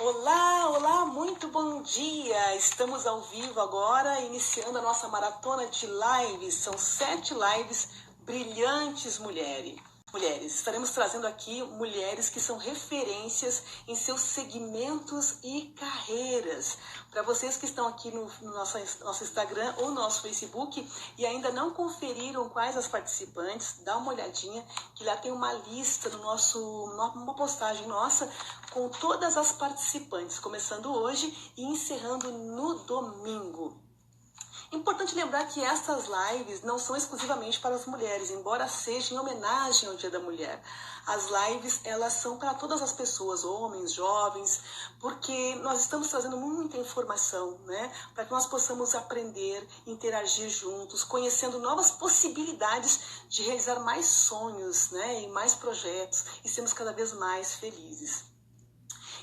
Olá, olá, muito bom dia! Estamos ao vivo agora, iniciando a nossa maratona de lives. São 7 lives brilhantes mulheres. Estaremos trazendo aqui mulheres que são referências em seus segmentos e carreiras. Para vocês que estão aqui no nosso Instagram ou nosso Facebook e ainda não conferiram quais as participantes, dá uma olhadinha que lá tem uma lista uma postagem nossa com todas as participantes, começando hoje e encerrando no domingo. Importante lembrar que estas lives não são exclusivamente para as mulheres, embora seja em homenagem ao Dia da Mulher. As lives, elas são para todas as pessoas, homens, jovens, porque nós estamos trazendo muita informação, né? Para que nós possamos aprender, interagir juntos, conhecendo novas possibilidades de realizar mais sonhos, né? E mais projetos e sermos cada vez mais felizes.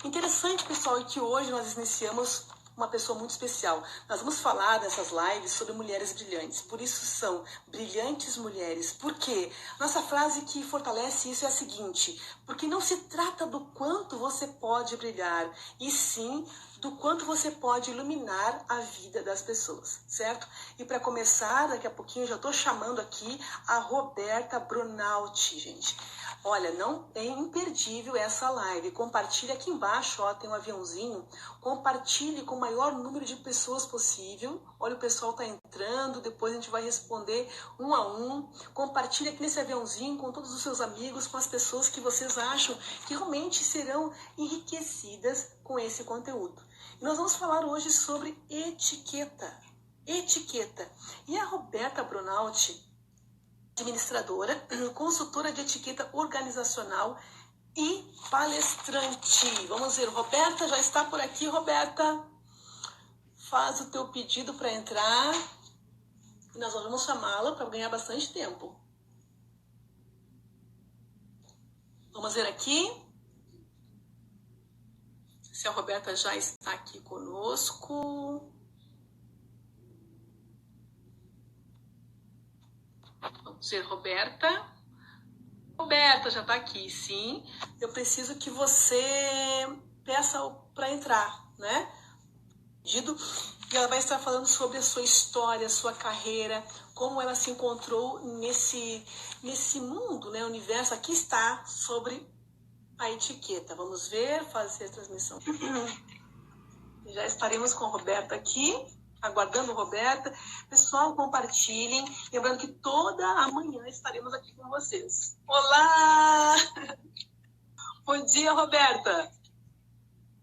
Interessante, pessoal, é que hoje nós iniciamos uma pessoa muito especial. Nós vamos falar nessas lives sobre mulheres brilhantes. Por isso são brilhantes mulheres. Por quê? Nossa frase que fortalece isso é a seguinte: porque não se trata do quanto você pode brilhar, e sim do quanto você pode iluminar a vida das pessoas, certo? E para começar, daqui a pouquinho, eu já estou chamando aqui a Roberta Brunauti, gente. Olha, não é imperdível essa live. Compartilhe aqui embaixo, ó, tem um aviãozinho. Compartilhe com o maior número de pessoas possível. Olha, o pessoal está entrando, depois a gente vai responder um a um. Compartilhe aqui nesse aviãozinho com todos os seus amigos, com as pessoas que vocês acham que realmente serão enriquecidas com esse conteúdo. E nós vamos falar hoje sobre etiqueta. Etiqueta. E a Roberta Brunauti, administradora, consultora de etiqueta organizacional e palestrante. Vamos ver, Roberta já está por aqui. Roberta, faz o teu pedido para entrar e nós vamos chamá-la para ganhar bastante tempo. Vamos ver aqui se a Roberta já está aqui conosco. Vamos ver, Roberta. Roberta já está aqui, sim. Eu preciso que você peça para entrar, né? E ela vai estar falando sobre a sua história, a sua carreira, como ela se encontrou nesse mundo, né? Universo. Aqui está sobre a etiqueta. Vamos ver, fazer a transmissão. Já estaremos com a Roberta aqui, aguardando a Roberta. Pessoal, compartilhem. Lembrando que toda a manhã estaremos aqui com vocês. Olá! Bom dia, Roberta.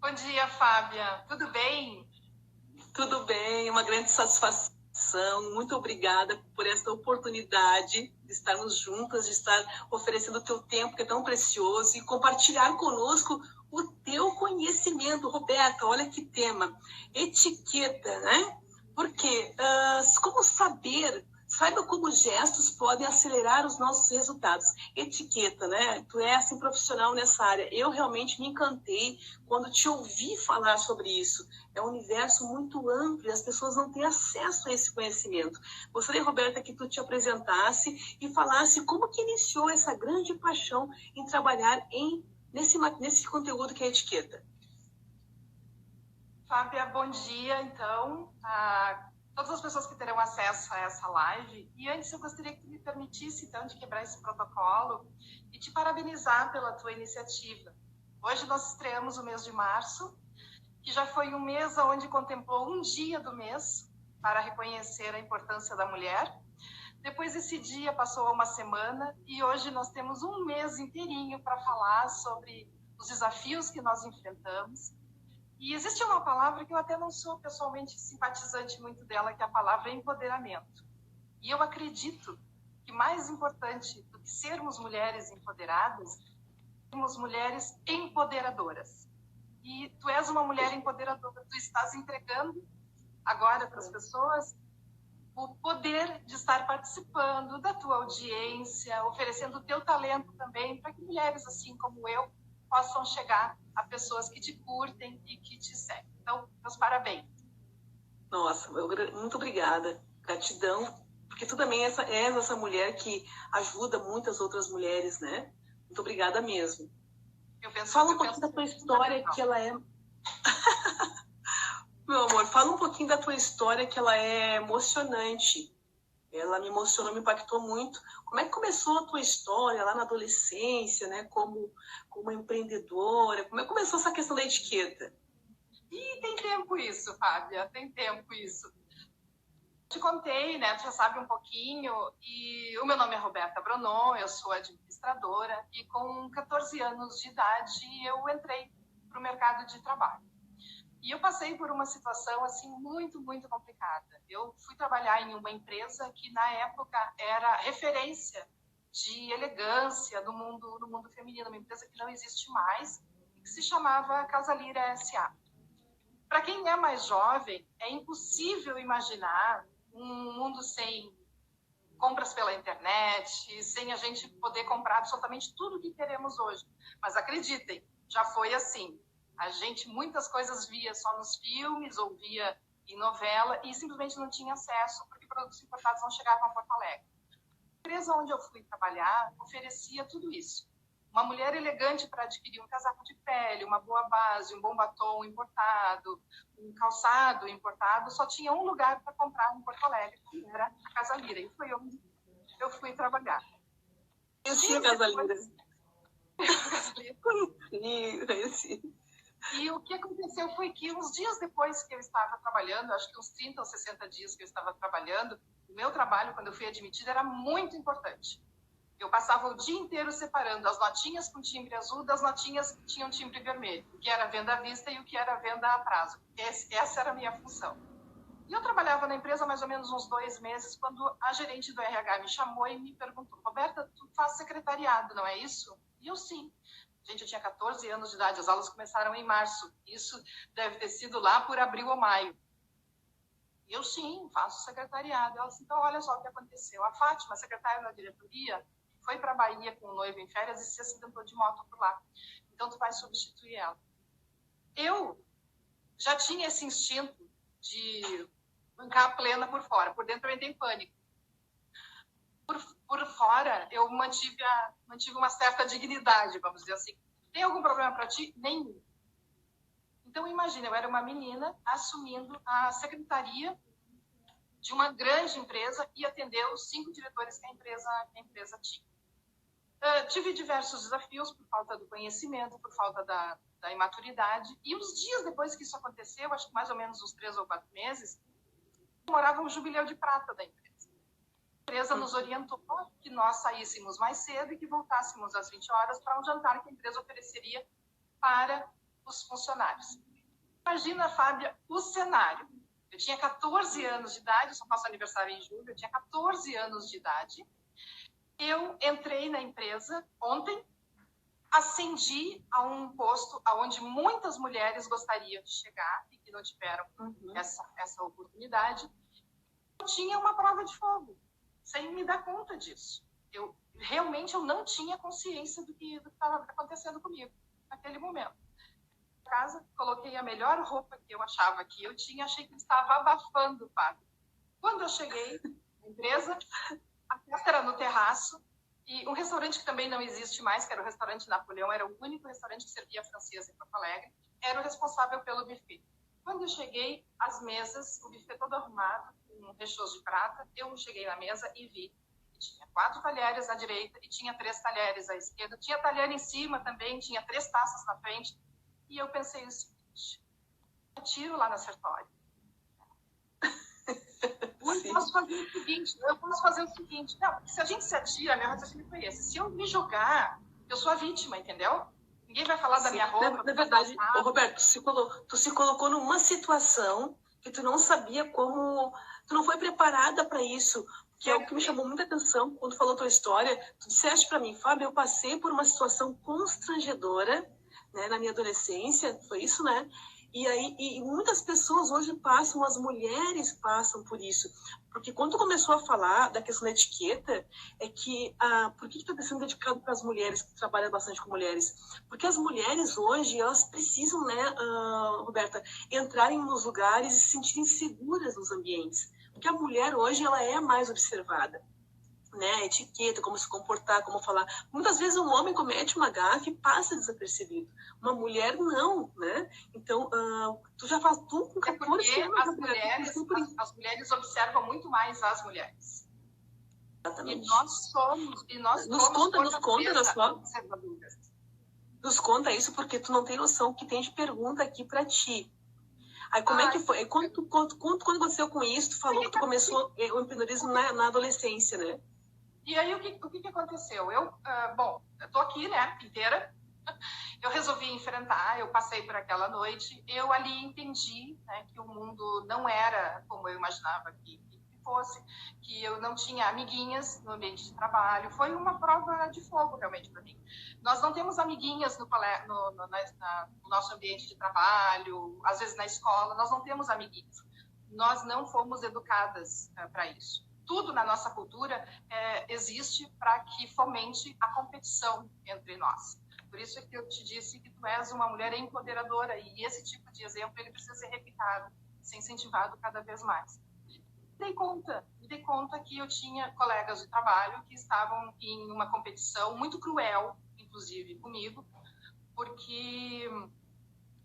Bom dia, Fábia. Tudo bem? Tudo bem, uma grande satisfação. Muito obrigada por esta oportunidade de estarmos juntas, de estar oferecendo o teu tempo, que é tão precioso, e compartilhar conosco o teu conhecimento. Roberta, olha que tema. Etiqueta, né? Porque como saber, saiba como gestos podem acelerar os nossos resultados. Etiqueta, né? Tu é assim profissional nessa área. Eu realmente me encantei quando te ouvi falar sobre isso. É um universo muito amplo e as pessoas não têm acesso a esse conhecimento. Gostaria, Roberta, que tu te apresentasse e falasse como que iniciou essa grande paixão em trabalhar nesse conteúdo que é a etiqueta. Fábia, bom dia, então, a todas as pessoas que terão acesso a essa live. E antes eu gostaria que tu me permitisse, então, de quebrar esse protocolo e te parabenizar pela tua iniciativa. Hoje nós estreamos o mês de março, que já foi um mês onde contemplou um dia do mês para reconhecer a importância da mulher. Depois esse dia passou a uma semana e hoje nós temos um mês inteirinho para falar sobre os desafios que nós enfrentamos. E existe uma palavra que eu até não sou pessoalmente simpatizante muito dela, que é a palavra empoderamento. E eu acredito que mais importante do que sermos mulheres empoderadas, sermos mulheres empoderadoras. E tu és uma mulher empoderadora, tu estás entregando agora para as pessoas o poder de estar participando da tua audiência, oferecendo o teu talento também, para que mulheres assim como eu possam chegar a pessoas que te curtem e que te seguem. Então, meus parabéns. Nossa, muito obrigada. Gratidão, porque tu também és essa mulher que ajuda muitas outras mulheres, né? Muito obrigada mesmo. Fala um pouquinho da tua história, que ela é Meu amor, fala um pouquinho da tua história, que ela é emocionante. Ela me emocionou, me impactou muito. Como é que começou a tua história lá na adolescência, né? Como empreendedora? Como é que começou essa questão da etiqueta? E tem tempo isso, Fábia, tem tempo isso. Te contei, né? Tu já sabe um pouquinho. E o meu nome é Roberta Bronon, eu sou administradora. E com 14 anos de idade, eu entrei para o mercado de trabalho. E eu passei por uma situação assim muito, muito complicada. Eu fui trabalhar em uma empresa que na época era referência de elegância no mundo feminino, uma empresa que não existe mais, que se chamava Casalira S.A. Para quem é mais jovem, é impossível imaginar um mundo sem compras pela internet, sem a gente poder comprar absolutamente tudo que queremos hoje. Mas acreditem, já foi assim. A gente muitas coisas via só nos filmes ou via em novela e simplesmente não tinha acesso porque produtos importados não chegavam a Porto Alegre. A empresa onde eu fui trabalhar oferecia tudo isso. Uma mulher elegante para adquirir um casaco de pele, uma boa base, um bom batom importado, um calçado importado, só tinha um lugar para comprar em Porto Alegre, que era a Casalira. E foi onde eu fui trabalhar. Conheci a Casalira. Conheci. E o que aconteceu foi que uns dias depois que eu estava trabalhando, acho que uns 30 ou 60 dias que eu estava trabalhando, o meu trabalho, quando eu fui admitida, era muito importante. Eu passava o dia inteiro separando as notinhas com timbre azul das notinhas que tinham timbre vermelho, o que era venda à vista e o que era venda a prazo. Essa era a minha função. E eu trabalhava na empresa há mais ou menos uns 2 meses, quando a gerente do RH me chamou e me perguntou: Roberta, tu faz secretariado, não é isso? E eu, sim. Gente, eu tinha 14 anos de idade, as aulas começaram em março. Isso deve ter sido lá por abril ou maio. E eu, sim, faço secretariado. Ela disse: então, olha só o que aconteceu. A Fátima, secretária da diretoria, foi para a Bahia com o noivo em férias e se acidentou de moto por lá. Então, tu vai substituir ela. Eu já tinha esse instinto de bancar plena por fora. Por dentro eu entrei em pânico. Por fora, eu mantive uma certa dignidade, vamos dizer assim. Tem algum problema para ti? Nenhum. Então, imagina, eu era uma menina assumindo a secretaria de uma grande empresa e atender os 5 diretores que a empresa tinha. Tive diversos desafios por falta do conhecimento, por falta da imaturidade. E uns dias depois que isso aconteceu, acho que mais ou menos uns 3 ou 4 meses, comemorava o jubileu de prata da empresa. A empresa nos orientou que nós saíssemos mais cedo e que voltássemos às 20 horas para um jantar que a empresa ofereceria para os funcionários. Imagina, Fábia, o cenário. Eu tinha 14 anos de idade, só faço aniversário em julho, eu tinha 14 anos de idade. Eu entrei na empresa ontem, ascendi a um posto onde muitas mulheres gostariam de chegar e que não tiveram essa oportunidade. Eu tinha uma prova de fogo, sem me dar conta disso. Realmente eu não tinha consciência do que estava acontecendo comigo naquele momento. Na casa, coloquei a melhor roupa que eu achava que eu tinha, achei que estava abafando o fato. Quando eu cheguei na empresa, a festa era no terraço, e um restaurante que também não existe mais, que era o restaurante Napoleão, era o único restaurante que servia francesa em Porto Alegre, era o responsável pelo buffet. Quando eu cheguei, as mesas, o buffet todo arrumado, com recheios de prata, eu cheguei na mesa e vi que tinha 4 talheres à direita e tinha 3 talheres à esquerda, tinha talher em cima também, tinha 3 taças na frente, e eu pensei o seguinte: eu tiro lá na Sertório. Eu posso fazer o seguinte, não, se a gente se atira, meu raciocínio foi esse: se eu me jogar, eu sou a vítima, entendeu? Ninguém vai falar da minha roupa. Na verdade, Roberto, tu se colocou numa situação que tu não sabia como, tu não foi preparada para isso, que é o que me chamou muita atenção quando tu falou a tua história. Tu disseste para mim: Fábio, eu passei por uma situação constrangedora, né, na minha adolescência, foi isso, né? E muitas pessoas hoje passam, as mulheres passam por isso. Porque quando tu começou a falar da questão da etiqueta, é que, por que tu está sendo dedicado para as mulheres, que trabalham bastante com mulheres? Porque as mulheres hoje, elas precisam, né, Roberta, entrarem nos lugares e se sentirem seguras nos ambientes. Porque a mulher hoje, ela é mais observada. né, a etiqueta, como se comportar, como falar. Muitas vezes um homem comete uma gafe e passa desapercebido. Uma mulher não, né? Então, tu já faz tudo com 14 anos. As mulheres observam muito mais as mulheres. Exatamente. E nós nos conta isso, porque tu não tem noção que tem de pergunta aqui para ti. Aí como é que foi? Aí, quando aconteceu com isso, tu falou que tu começou o empreendedorismo na adolescência, né? E aí, o que aconteceu? Eu tô aqui, né, inteira. Eu resolvi enfrentar, eu passei por aquela noite. Eu ali entendi, né, que o mundo não era como eu imaginava que fosse, que eu não tinha amiguinhas no ambiente de trabalho. Foi uma prova de fogo, realmente, para mim. Nós não temos amiguinhas no nosso ambiente de trabalho, às vezes na escola, nós não temos amiguinhos. Nós não fomos educadas para isso. Tudo na nossa cultura existe para que fomente a competição entre nós. Por isso é que eu te disse que tu és uma mulher empoderadora, e esse tipo de exemplo ele precisa ser replicado, ser incentivado cada vez mais. Me dei conta que eu tinha colegas de trabalho que estavam em uma competição muito cruel, inclusive comigo, porque,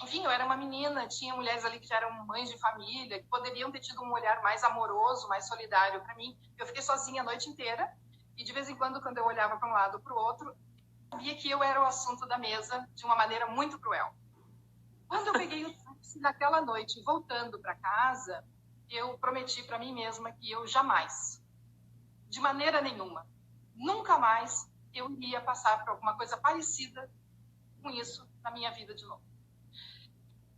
enfim, eu era uma menina, tinha mulheres ali que já eram mães de família, que poderiam ter tido um olhar mais amoroso, mais solidário para mim. Eu fiquei sozinha a noite inteira, e de vez em quando eu olhava para um lado ou para o outro, sabia que eu era o assunto da mesa de uma maneira muito cruel. Quando eu peguei o táxi naquela noite, voltando para casa, eu prometi para mim mesma que eu jamais, de maneira nenhuma, nunca mais eu iria passar por alguma coisa parecida com isso na minha vida de novo.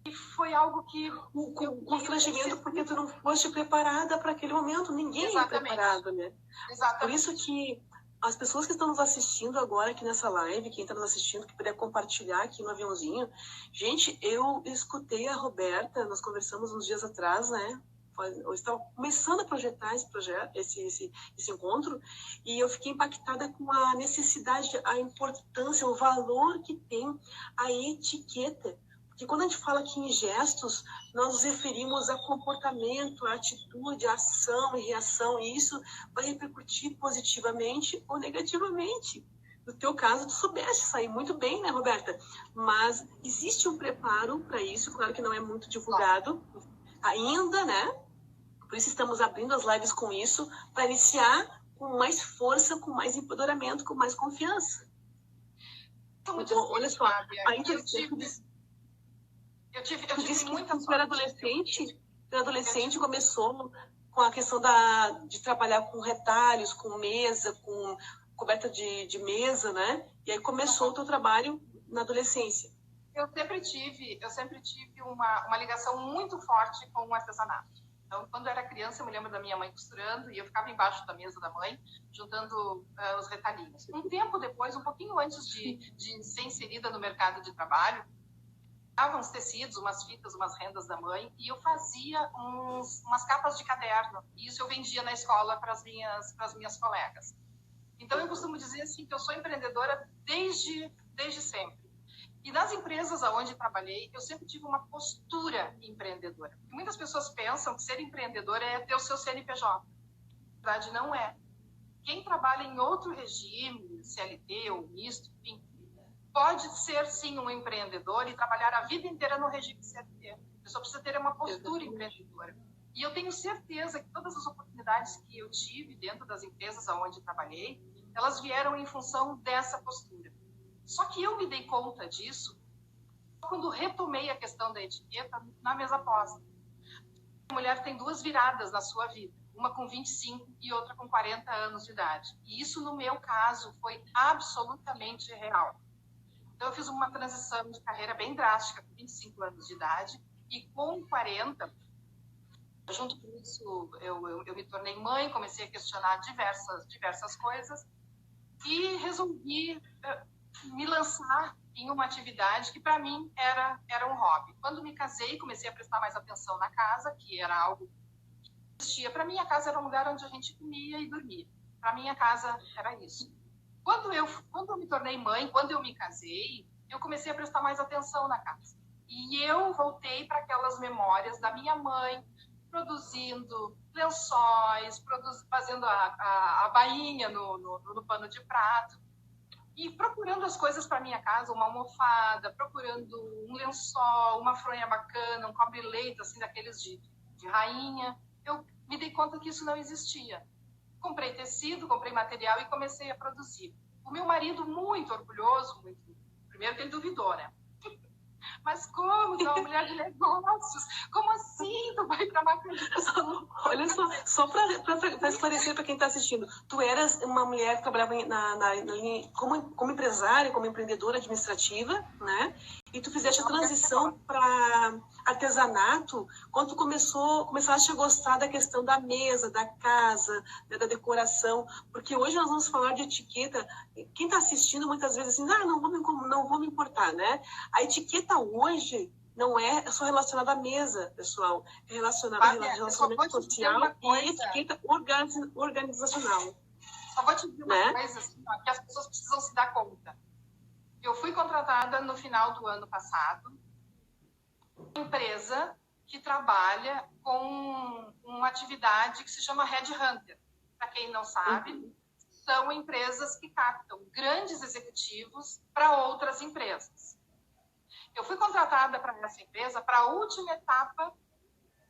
E foi algo que... Com constrangimento, porque tu não foste preparada para aquele momento. Ninguém é preparado, né? Exatamente. Por isso que as pessoas que estão nos assistindo agora aqui nessa live, quem está nos assistindo, que puder compartilhar aqui no aviãozinho. Gente, eu escutei a Roberta, nós conversamos uns dias atrás, né? Eu estava começando a projetar esse encontro, e eu fiquei impactada com a necessidade, a importância, o valor que tem a etiqueta. Porque quando a gente fala aqui em gestos, nós nos referimos a comportamento, a atitude, a ação e reação, e isso vai repercutir positivamente ou negativamente. No teu caso, tu soubeste sair muito bem, né, Roberta? Mas existe um preparo para isso, claro que não é muito divulgado ainda, né? Por isso estamos abrindo as lives com isso, para iniciar com mais força, com mais empoderamento, com mais confiança. Então, olha só, eu tive muita sorte. Tu era adolescente, começou com a questão de trabalhar com retalhos, com mesa, com coberta de mesa, né? E aí começou o teu trabalho na adolescência. Eu sempre tive uma ligação muito forte com o artesanato. Então, quando eu era criança, eu me lembro da minha mãe costurando, e eu ficava embaixo da mesa da mãe, juntando os retalhinhos. Um tempo depois, um pouquinho antes de ser inserida no mercado de trabalho, davam uns tecidos, umas fitas, umas rendas da mãe, e eu fazia umas capas de caderno. E isso eu vendia na escola para as minhas colegas. Então, eu costumo dizer assim, que eu sou empreendedora desde sempre. E nas empresas onde trabalhei, eu sempre tive uma postura empreendedora. E muitas pessoas pensam que ser empreendedor é ter o seu CNPJ. Na verdade, não é. Quem trabalha em outro regime, CLT ou misto, enfim, pode ser, sim, um empreendedor e trabalhar a vida inteira no regime CLT. A pessoa precisa ter uma postura empreendedora. E eu tenho certeza que todas as oportunidades que eu tive dentro das empresas onde trabalhei, elas vieram em função dessa postura. Só que eu me dei conta disso quando retomei a questão da etiqueta na mesa pós. A mulher tem duas viradas na sua vida, uma com 25 e outra com 40 anos de idade. E isso, no meu caso, foi absolutamente real. Então, eu fiz uma transição de carreira bem drástica, com 25 anos de idade, e com 40, junto com isso, eu me tornei mãe, comecei a questionar diversas coisas, e resolvi me lançar em uma atividade que para mim era um hobby. Quando me casei, comecei a prestar mais atenção na casa, que era algo que existia. Para mim, a casa era um lugar onde a gente comia e dormia. Para mim, a casa era isso. Quando eu me tornei mãe, quando eu me casei, eu comecei a prestar mais atenção na casa. E eu voltei para aquelas memórias da minha mãe, produzindo lençóis, fazendo a bainha no pano de prato. E procurando as coisas para minha casa, uma almofada, procurando um lençol, uma fronha bacana, um cobre-leito, assim, daqueles de rainha. Eu me dei conta que isso não existia. Comprei tecido, comprei material e comecei a produzir. O meu marido, muito orgulhoso, primeiro que ele duvidou, né? Mas como? Tu é uma mulher de negócios? Como assim? Tu vai para máquina de costura? Olha só para esclarecer para quem está assistindo. Tu eras uma mulher que trabalhava como empresária, como empreendedora administrativa, né? E tu fizeste a transição para artesanato quando tu começaste a gostar da questão da mesa, da casa, da decoração. Porque hoje nós vamos falar de etiqueta. Quem está assistindo muitas vezes assim, não vou me importar, né? A etiqueta hoje não é só relacionada à mesa, pessoal. É relacionada ao relacionamento social e etiqueta organizacional. Só vou te dizer uma coisa assim, ó, que as pessoas precisam se dar conta. Eu fui contratada no final do ano passado uma empresa que trabalha com uma atividade que se chama Headhunter. Para quem não sabe, são empresas que captam grandes executivos para outras empresas. Eu fui contratada para essa empresa para a última etapa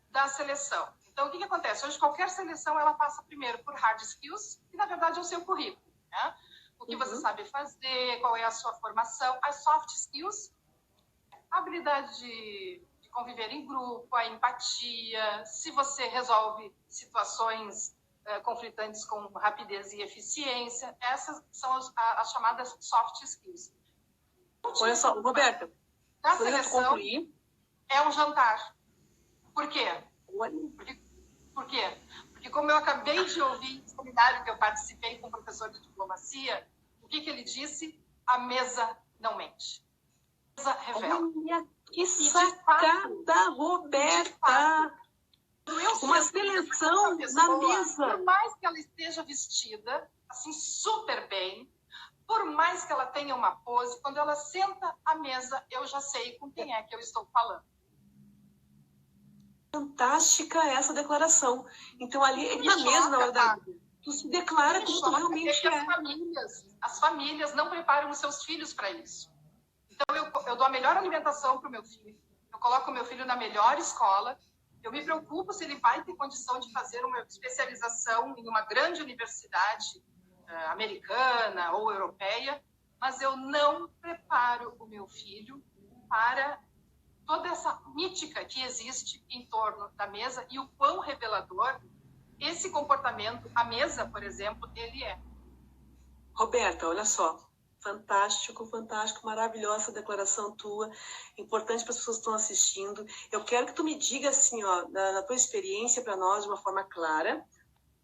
da seleção. Então, o que acontece? Hoje, qualquer seleção, ela passa primeiro por hard skills, que na verdade é o seu currículo, né? O que você sabe fazer, qual é a sua formação. As soft skills, a habilidade de conviver em grupo, a empatia, se você resolve situações conflitantes com rapidez e eficiência. Essas são as chamadas soft skills. Olha só, Roberta, da seleção é um jantar. Por quê? Por quê? Porque como eu acabei de ouvir no seminário que eu participei com o professor de diplomacia, o que ele disse? A mesa não mente. A mesa revela. Olha, que sacada, Roberta! Uma seleção na mesa. Por mais que ela esteja vestida, assim, super bem, por mais que ela tenha uma pose, quando ela senta à mesa, eu já sei com quem é que eu estou falando. Fantástica essa declaração. Então, ali na mesa, na verdade, tu se declara como tu realmente é. As famílias não preparam os seus filhos para isso. Então, eu dou a melhor alimentação para o meu filho, eu coloco o meu filho na melhor escola, eu me preocupo se ele vai ter condição de fazer uma especialização em uma grande universidade americana ou europeia, mas eu não preparo o meu filho para toda essa mítica que existe em torno da mesa e o quão revelador esse comportamento, a mesa, por exemplo, ele é. Roberta, olha só, fantástico, maravilhosa declaração tua, importante para as pessoas que estão assistindo. Eu quero que tu me diga assim, ó, na tua experiência para nós, de uma forma clara,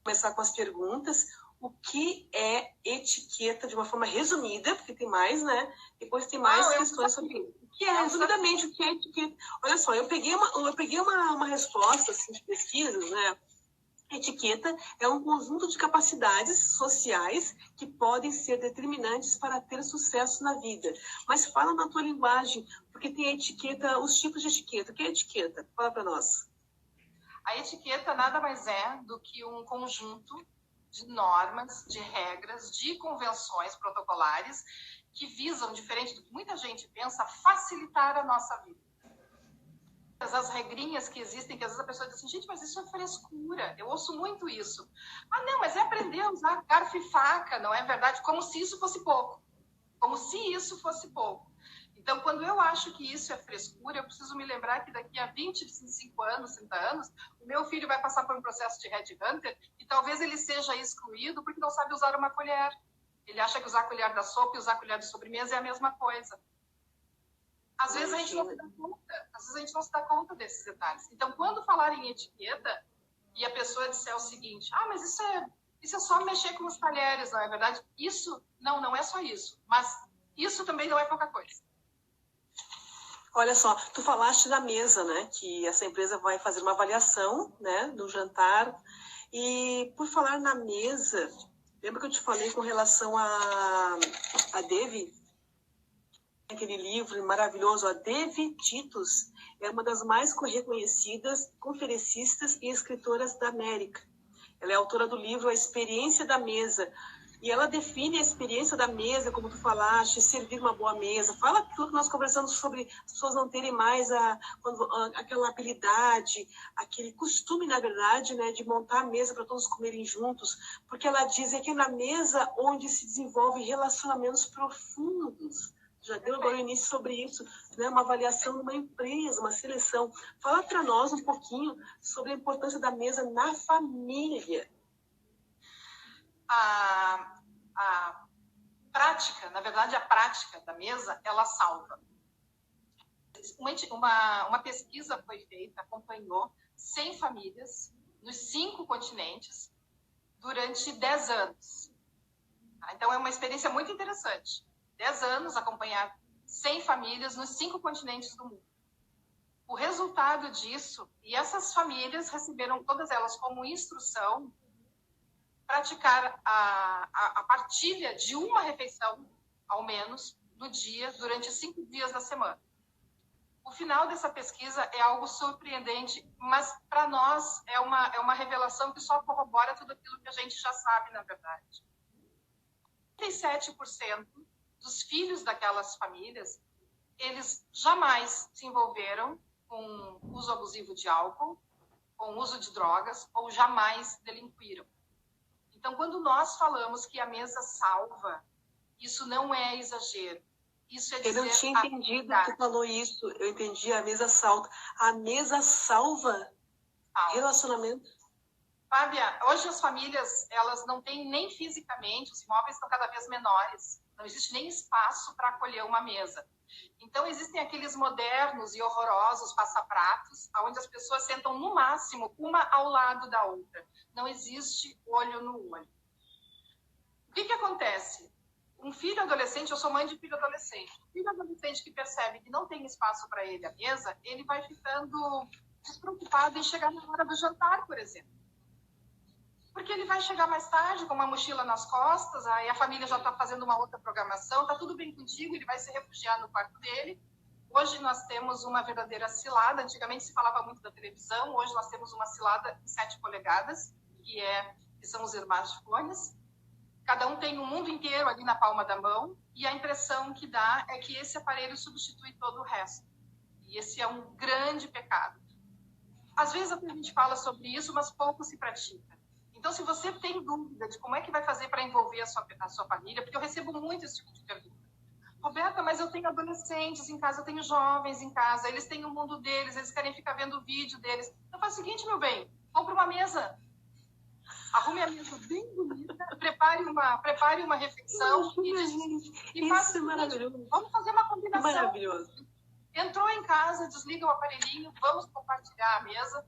começar com as perguntas, o que é etiqueta de uma forma resumida, porque tem mais, né? Depois tem mais questões sobre isso. O que é, resumidamente, o que é etiqueta? Olha só, eu peguei uma resposta assim, de pesquisas, né? Etiqueta é um conjunto de capacidades sociais que podem ser determinantes para ter sucesso na vida. Mas fala na tua linguagem, porque tem a etiqueta, os tipos de etiqueta. O que é etiqueta? Fala para nós. A etiqueta nada mais é do que um conjunto de normas, de regras, de convenções protocolares que visam, diferente do que muita gente pensa, facilitar a nossa vida. As regrinhas que existem, que às vezes a pessoa diz assim, gente, mas isso é frescura. Eu ouço muito isso. Ah, não, mas é aprender a usar garfo e faca, não é verdade? Como se isso fosse pouco. Como se isso fosse pouco. Então, quando eu acho que isso é frescura, eu preciso me lembrar que daqui a 25 anos, 30 anos, o meu filho vai passar por um processo de headhunter e talvez ele seja excluído porque não sabe usar uma colher. Ele acha que usar a colher da sopa e usar a colher de sobremesa é a mesma coisa. Às vezes a gente não se dá conta. Às vezes a gente não se dá conta desses detalhes. Então, quando falar em etiqueta e a pessoa disser o seguinte, mas isso é só mexer com os talheres, não é verdade? Isso, não é só isso. Mas isso também não é pouca coisa. Olha só, tu falaste da mesa, né? Que essa empresa vai fazer uma avaliação, né? Do jantar. E por falar na mesa, lembra que eu te falei com relação a Devi? aquele livro maravilhoso, a Devi Titus, é uma das mais reconhecidas conferencistas e escritoras da América. Ela é autora do livro A Experiência da Mesa, e ela define a experiência da mesa, como tu falaste, servir uma boa mesa. Fala tudo que nós conversamos sobre as pessoas não terem mais aquela habilidade, aquele costume, na verdade, né, de montar a mesa para todos comerem juntos. Porque ela diz que é na mesa onde se desenvolvem relacionamentos profundos. Já deu agora o início sobre isso, né? Uma avaliação numa empresa, uma seleção. Fala para nós um pouquinho sobre a importância da mesa na família. A prática, na verdade, a prática da mesa, ela salva. Uma pesquisa foi feita, acompanhou 100 famílias nos 5 continentes durante 10 anos. Então, é uma experiência muito interessante. 10 anos, acompanhar 100 famílias nos 5 continentes do mundo. O resultado disso, e essas famílias receberam todas elas como instrução, praticar a partilha de uma refeição, ao menos, no dia, durante 5 dias da semana. O final dessa pesquisa é algo surpreendente, mas para nós é uma revelação que só corrobora tudo aquilo que a gente já sabe, na verdade. 37% dos filhos daquelas famílias, eles jamais se envolveram com uso abusivo de álcool, com uso de drogas, ou jamais delinquiram. Então, quando nós falamos que a mesa salva, isso não é exagero. Isso é dizer... Eu não tinha entendido que tu falou isso. Eu entendi, a mesa salva. A mesa salva relacionamento. Fábia, hoje as famílias, elas não têm nem fisicamente, os imóveis estão cada vez menores. Não existe nem espaço para acolher uma mesa. Então, existem aqueles modernos e horrorosos passapratos, onde as pessoas sentam no máximo uma ao lado da outra. Não existe olho no olho. O que acontece? Um filho adolescente, eu sou mãe de filho adolescente. Um filho adolescente que percebe que não tem espaço para ele à mesa, ele vai ficando despreocupado em chegar na hora do jantar, por exemplo. Porque ele vai chegar mais tarde com uma mochila nas costas, aí a família já está fazendo uma outra programação, está tudo bem contigo, ele vai se refugiar no quarto dele. Hoje nós temos uma verdadeira cilada, antigamente se falava muito da televisão, hoje nós temos uma cilada de 7 polegadas, que são os smartphones. Cada um tem o mundo inteiro ali na palma da mão, e a impressão que dá é que esse aparelho substitui todo o resto. E esse é um grande pecado. Às vezes a gente fala sobre isso, mas pouco se pratica. Então, se você tem dúvida de como é que vai fazer para envolver a sua família, porque eu recebo muito esse tipo de pergunta. Roberta, mas eu tenho adolescentes em casa, eu tenho jovens em casa, eles têm o mundo deles, eles querem ficar vendo o vídeo deles. Então, faz o seguinte, meu bem, compre uma mesa. Arrume a mesa bem bonita, prepare uma refeição e faça é maravilhoso. Vamos fazer uma combinação. É maravilhoso. Entrou em casa, desliga o aparelhinho, vamos compartilhar a mesa.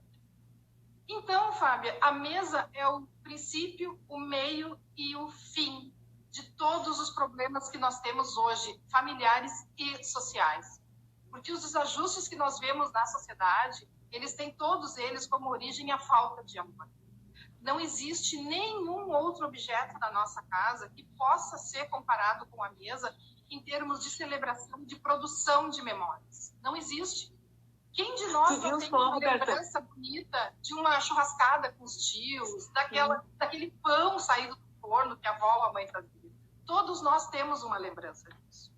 Então, Fábia, a mesa é o princípio, o meio e o fim de todos os problemas que nós temos hoje, familiares e sociais. Porque os desajustes que nós vemos na sociedade, eles têm todos eles como origem a falta de amor. Não existe nenhum outro objeto na nossa casa que possa ser comparado com a mesa em termos de celebração, de produção de memórias. Não existe. Quem de nós não tem uma lembrança bonita de uma churrascada com os tios, daquele pão saído do forno que a avó ou a mãe fazia? Todos nós temos uma lembrança disso.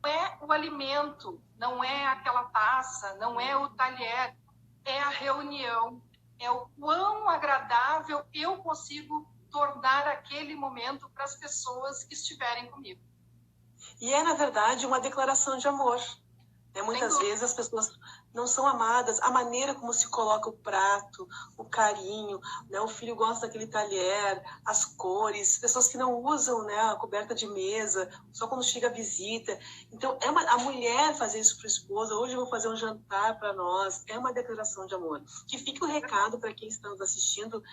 Não é o alimento, não é aquela taça, não é o talher, é a reunião, é o quão agradável eu consigo tornar aquele momento para as pessoas que estiverem comigo. E é, na verdade, uma declaração de amor. Muitas vezes as pessoas não são amadas, a maneira como se coloca o prato, o carinho, né? O filho gosta daquele talher, as cores, pessoas que não usam, né, a coberta de mesa, só quando chega a visita. Então, a mulher fazer isso para o esposo, hoje eu vou fazer um jantar para nós, é uma declaração de amor. Que fique o recado para quem está nos assistindo,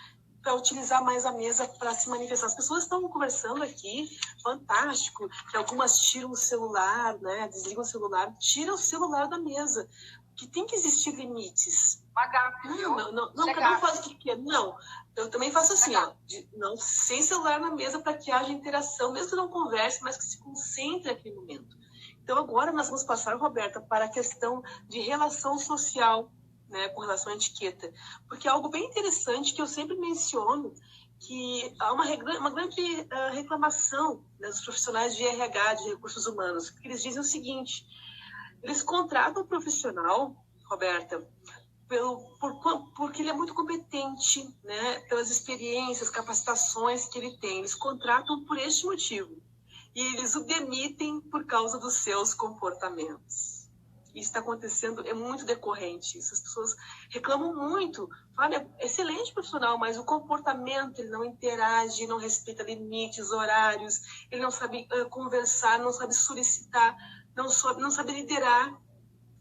para utilizar mais a mesa para se manifestar. As pessoas estão conversando aqui, fantástico, que algumas tiram o celular, né, desligam o celular, tiram o celular da mesa, que tem que existir limites. Cada um faz o que quer. Não, eu também faço assim, ó, sem celular na mesa para que haja interação, mesmo que não converse, mas que se concentre naquele momento. Então, agora nós vamos passar, Roberta, para a questão de relação social, né, com relação à etiqueta. Porque é algo bem interessante que eu sempre menciono, que há uma grande reclamação, né, dos profissionais de RH, de recursos humanos, que eles dizem o seguinte: eles contratam o profissional, Roberta, porque ele é muito competente, né, pelas experiências, capacitações que ele tem. Eles contratam por este motivo. E eles o demitem por causa dos seus comportamentos. Isso está acontecendo, é muito decorrente. Isso, as pessoas reclamam muito. Falam, é excelente profissional, mas o comportamento, ele não interage, não respeita limites, horários, ele não sabe conversar, não sabe solicitar, não sabe liderar.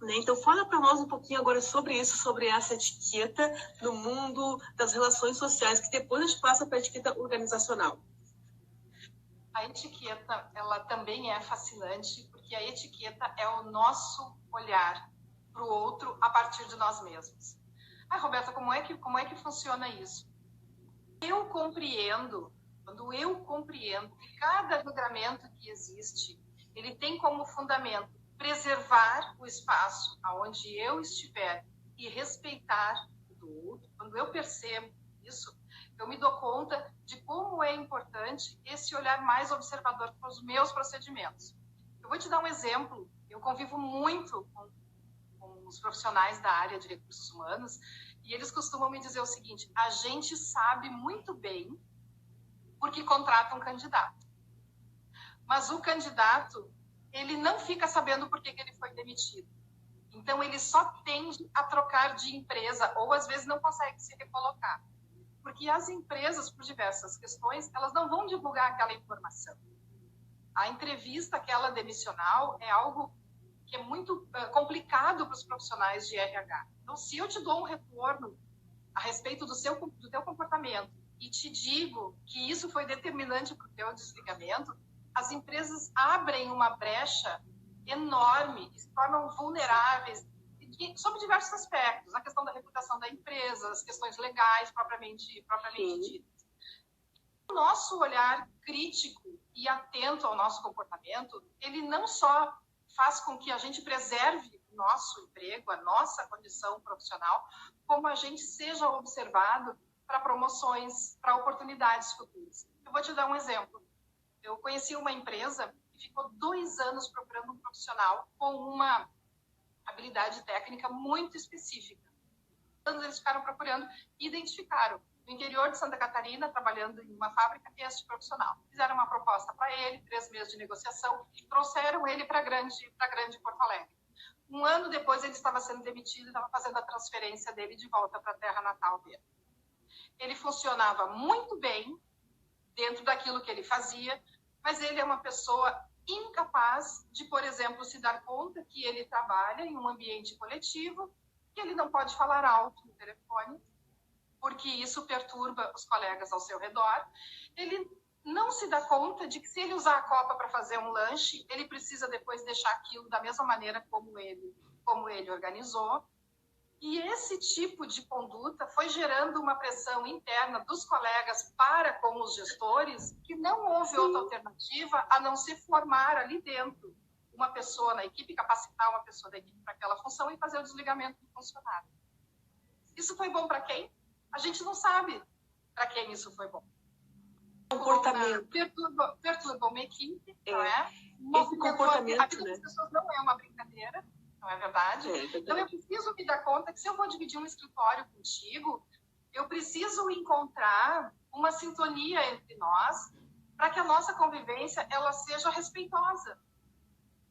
Né? Então, fala para nós um pouquinho agora sobre isso, sobre essa etiqueta no mundo das relações sociais, que depois a gente passa para a etiqueta organizacional. A etiqueta, ela também é fascinante, porque a etiqueta é o nosso olhar para o outro a partir de nós mesmos. Roberta, como é que funciona isso? Quando eu compreendo que cada regramento que existe, ele tem como fundamento preservar o espaço aonde eu estiver e respeitar o do outro, quando eu percebo isso, eu me dou conta de como é importante esse olhar mais observador para os meus procedimentos. Eu vou te dar um exemplo. Eu convivo muito com os profissionais da área de recursos humanos e eles costumam me dizer o seguinte: a gente sabe muito bem porque contrata um candidato. Mas o candidato, ele não fica sabendo por que ele foi demitido. Então, ele só tende a trocar de empresa ou, às vezes, não consegue se recolocar. Porque as empresas, por diversas questões, elas não vão divulgar aquela informação. A entrevista, aquela demissional, é algo que é muito complicado para os profissionais de RH. Então, se eu te dou um retorno a respeito do teu comportamento e te digo que isso foi determinante para o teu desligamento, as empresas abrem uma brecha enorme e se tornam vulneráveis sobre diversos aspectos, a questão da reputação da empresa, as questões legais propriamente ditas. O nosso olhar crítico e atento ao nosso comportamento, ele não só faz com que a gente preserve o nosso emprego, a nossa condição profissional, como a gente seja observado para promoções, para oportunidades futuras. Eu vou te dar um exemplo. Eu conheci uma empresa que ficou 2 anos procurando um profissional com uma habilidade técnica muito específica. Eles ficaram procurando e identificaram no interior de Santa Catarina, trabalhando em uma fábrica, este profissional. Fizeram uma proposta para ele, 3 meses de negociação, e trouxeram ele para grande Porto Alegre. 1 ano depois, ele estava sendo demitido e estava fazendo a transferência dele de volta para a terra natal dele. Ele funcionava muito bem dentro daquilo que ele fazia, mas ele é uma pessoa incapaz de, por exemplo, se dar conta que ele trabalha em um ambiente coletivo, que ele não pode falar alto no telefone, porque isso perturba os colegas ao seu redor. Ele não se dá conta de que se ele usar a copa para fazer um lanche, ele precisa depois deixar aquilo da mesma maneira como ele organizou. E esse tipo de conduta foi gerando uma pressão interna dos colegas para com os gestores, que não houve outra alternativa a não se formar ali dentro uma pessoa na equipe, capacitar uma pessoa da equipe para aquela função e fazer o desligamento do funcionário. Isso foi bom para quem? A gente não sabe para quem isso foi bom. Comportamento. Perturba uma equipe, não é? Esse comportamento, a vida das pessoas não é uma brincadeira. Não é verdade? Então, eu preciso me dar conta que se eu vou dividir um escritório contigo, eu preciso encontrar uma sintonia entre nós para que a nossa convivência ela seja respeitosa.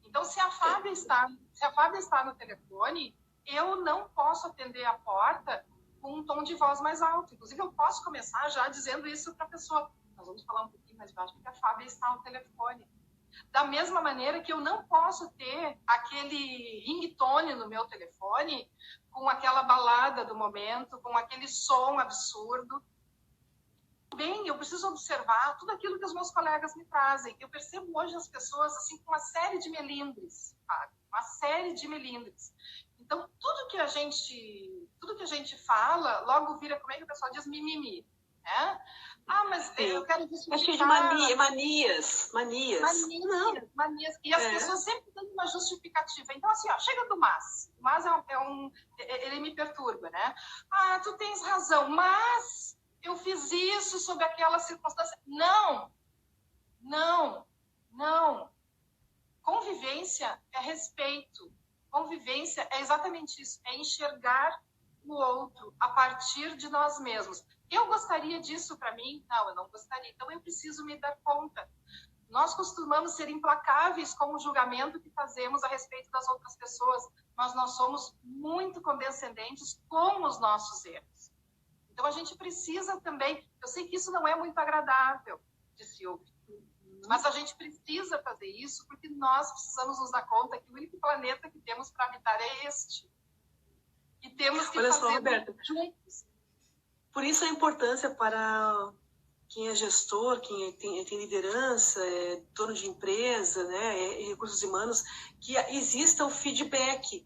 Então, se a Fábia está no telefone, eu não posso atender a porta com um tom de voz mais alto. Inclusive, eu posso começar já dizendo isso para a pessoa. Nós vamos falar um pouquinho mais baixo, porque a Fábia está no telefone. Da mesma maneira que eu não posso ter aquele ringtone no meu telefone com aquela balada do momento, com aquele som absurdo. Bem, eu preciso observar tudo aquilo que os meus colegas me trazem. Eu percebo hoje as pessoas assim com uma série de melindres, sabe? Uma série de melindres. Então, tudo que a gente fala, logo vira, como é que o pessoal diz, mimimi, né? mas eu quero justificar... É cheio de manias. Manias. E as pessoas sempre dão uma justificativa. Então, assim, chega do Mas. O Mas ele me perturba, né? Tu tens razão, mas eu fiz isso sob aquela circunstância. Não. Convivência é respeito. Convivência é exatamente isso. É enxergar o outro a partir de nós mesmos. Eu gostaria disso para mim? Não, eu não gostaria. Então, eu preciso me dar conta. Nós costumamos ser implacáveis com o julgamento que fazemos a respeito das outras pessoas, mas nós somos muito condescendentes com os nossos erros. Então, a gente precisa também... Eu sei que isso não é muito agradável de se ouvir, mas a gente precisa fazer isso porque nós precisamos nos dar conta que o único planeta que temos para habitar é este. E temos que fazer juntos. Por isso a importância para quem é gestor, quem tem liderança, é dono de empresa, né, recursos humanos, que exista o feedback,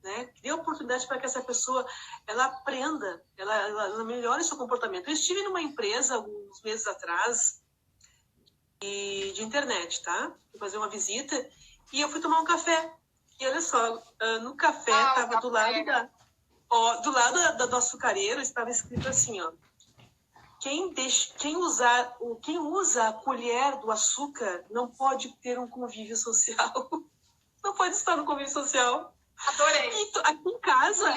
né, que dê oportunidade para que essa pessoa ela aprenda, ela melhore seu comportamento. Eu estive numa empresa alguns meses atrás de internet, tá? Fui fazer uma visita e eu fui tomar um café. E olha só, no café estava do lado do açucareiro estava escrito assim, quem usa a colher do açúcar não pode ter um convívio social. Não pode estar no convívio social. Adorei. E aqui em casa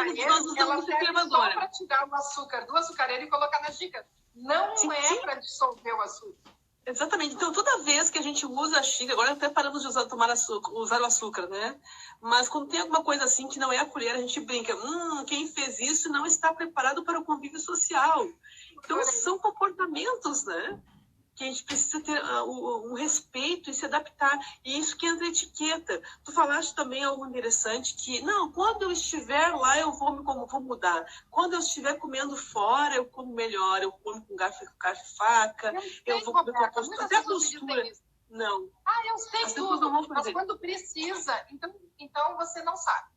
nós usamos esse termo agora. Só para tirar o açúcar do açucareiro e colocar na xícara. Não para dissolver o açúcar. Exatamente. Então, toda vez que a gente usa a xícara, agora até paramos de usar o açúcar, né? Mas quando tem alguma coisa assim que não é a colher, a gente brinca. Quem fez isso não está preparado para o convívio social. Então, são comportamentos, né? Que a gente precisa ter um respeito e se adaptar. E isso que entra a etiqueta. Tu falaste também algo interessante que, quando eu estiver lá, eu vou mudar. Quando eu estiver comendo fora, eu como melhor. Eu como com garfo e faca. Eu vou comer com a postura. Até a postura. Não. Eu sei tudo, mas quando precisa, então você não sabe.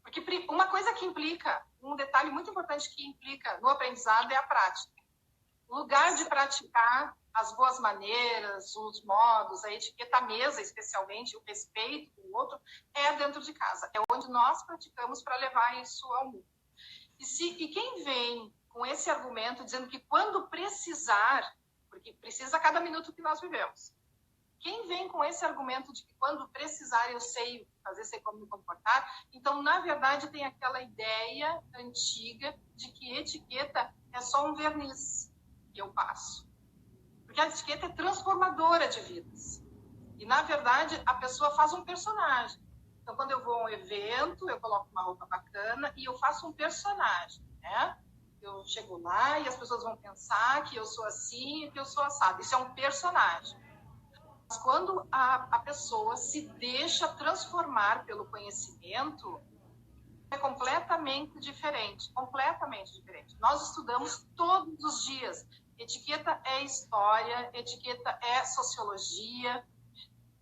Porque uma coisa que implica, um detalhe muito importante que implica no aprendizado é a prática. O lugar de praticar as boas maneiras, os modos, a etiqueta à mesa, especialmente, o respeito com o outro, é dentro de casa. É onde nós praticamos para levar isso ao mundo. E quem vem com esse argumento dizendo que quando precisar, porque precisa a cada minuto que nós vivemos, quem vem com esse argumento de que quando precisar eu sei fazer, sei como me comportar, então, na verdade, tem aquela ideia antiga de que etiqueta é só um verniz que eu passo. Porque a etiqueta é transformadora de vidas. E, na verdade, a pessoa faz um personagem. Então, quando eu vou a um evento, eu coloco uma roupa bacana e eu faço um personagem, né? Eu chego lá e as pessoas vão pensar que eu sou assim e que eu sou assado. Isso é um personagem. Mas quando a pessoa se deixa transformar pelo conhecimento, é completamente diferente. Nós estudamos todos os dias. Etiqueta é história, etiqueta é sociologia.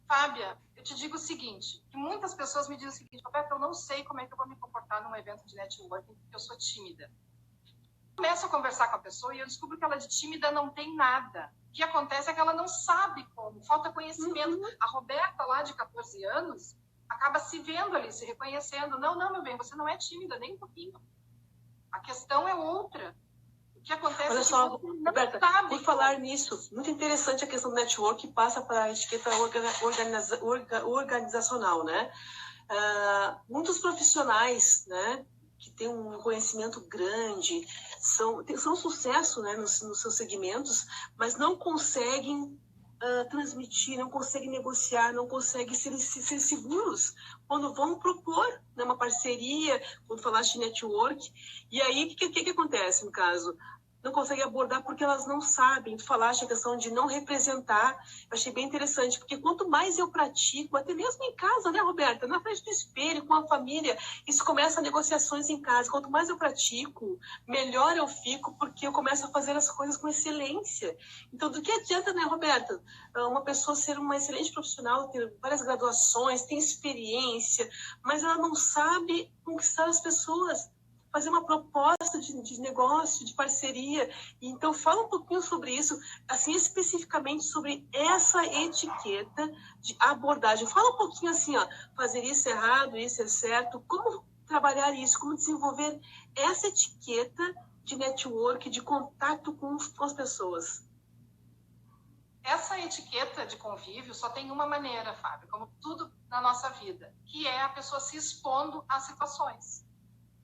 Fábia, eu te digo o seguinte, que muitas pessoas me dizem o seguinte: Roberta, eu não sei como é que eu vou me comportar num evento de networking, porque eu sou tímida. Eu começo a conversar com a pessoa e eu descubro que ela de tímida não tem nada. O que acontece é que ela não sabe como, falta conhecimento. A Roberta, lá de 14 anos, acaba se vendo ali, se reconhecendo. Não, meu bem, você não é tímida, nem um pouquinho. A questão é outra. O que acontece Olha é que só, você não Roberta, sabe. por falar nisso, muito interessante a questão do network que passa para a etiqueta organizacional, né? Muitos profissionais, né, que têm um conhecimento grande, são sucesso, né, nos seus segmentos, mas não conseguem transmitir, não conseguem negociar, não conseguem ser seguros quando vão propor, né, uma parceria, quando falaste de network. E aí, o que acontece no caso? Não conseguem abordar porque elas não sabem. Tu falaste a questão de não representar. Eu achei bem interessante, porque quanto mais eu pratico, até mesmo em casa, né, Roberta? Na frente do espelho, com a família, isso começa negociações em casa. Quanto mais eu pratico, melhor eu fico, porque eu começo a fazer as coisas com excelência. Então, do que adianta, né, Roberta? Uma pessoa ser uma excelente profissional, ter várias graduações, tem experiência, mas ela não sabe conquistar as pessoas. fazer uma proposta de negócio, de parceria. Então, fala um pouquinho sobre isso, assim, especificamente sobre essa etiqueta de abordagem. Fala um pouquinho assim, ó, fazer isso é errado, isso é certo, como trabalhar isso, como desenvolver essa etiqueta de network, de contato com as pessoas. Essa etiqueta de convívio só tem uma maneira, Fábio, como tudo na nossa vida, que é a pessoa se expondo às situações.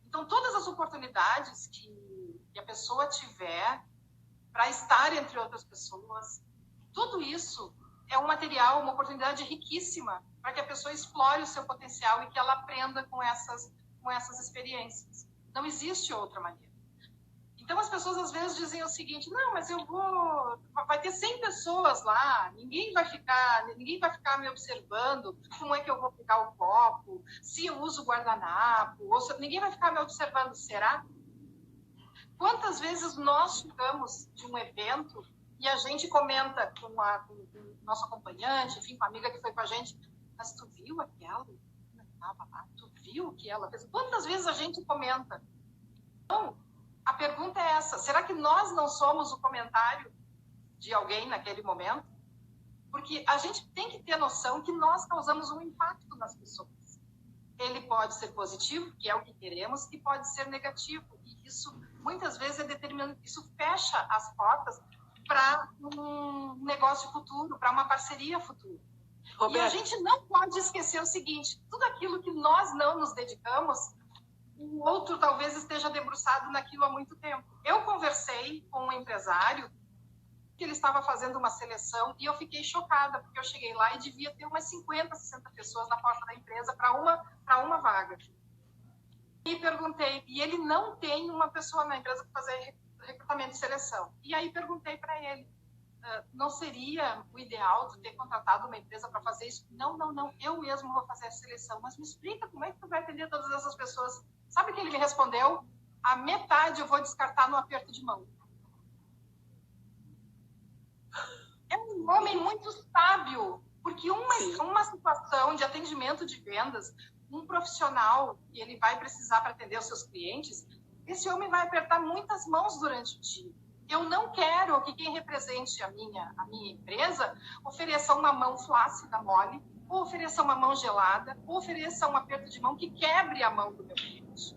Então, todas as oportunidades que a pessoa tiver para estar entre outras pessoas, tudo isso é um material, uma oportunidade riquíssima para que a pessoa explore o seu potencial e que ela aprenda com essas experiências. Não existe outra maneira. Então, as pessoas às vezes dizem o seguinte: não, mas vai ter 100 pessoas lá, ninguém vai ficar me observando como é que eu vou pegar o copo, se eu uso guardanapo, ninguém vai ficar me observando, será? Quantas vezes nós chegamos de um evento e a gente comenta com o nosso acompanhante, enfim, com a amiga que foi com a gente, mas tu viu aquela? Tu viu o que ela fez? Quantas vezes a gente comenta? Então, a pergunta é essa: será que nós não somos o comentário de alguém naquele momento? Porque a gente tem que ter noção que nós causamos um impacto nas pessoas. Ele pode ser positivo, que é o que queremos, e pode ser negativo. E isso, muitas vezes, é determinante. Isso fecha as portas para um negócio futuro, para uma parceria futura. Roberto. E a gente não pode esquecer o seguinte: tudo aquilo que nós não nos dedicamos, o outro talvez esteja debruçado naquilo há muito tempo. Eu conversei com um empresário que ele estava fazendo uma seleção e eu fiquei chocada, porque eu cheguei lá e devia ter umas 50, 60 pessoas na porta da empresa para uma vaga. E perguntei, e ele não tem uma pessoa na empresa para fazer recrutamento de seleção. E aí perguntei para ele: não seria o ideal tu ter contratado uma empresa para fazer isso? Não, eu mesmo vou fazer a seleção. Mas me explica como é que tu vai atender todas essas pessoas. Sabe o que ele me respondeu? A metade eu vou descartar no aperto de mão. É um homem muito sábio, porque uma situação de atendimento de vendas, um profissional que ele vai precisar para atender os seus clientes, esse homem vai apertar muitas mãos durante o dia. Eu não quero que quem represente a minha empresa ofereça uma mão flácida, mole, ou ofereça uma mão gelada, ou ofereça um aperto de mão que quebre a mão do meu cliente.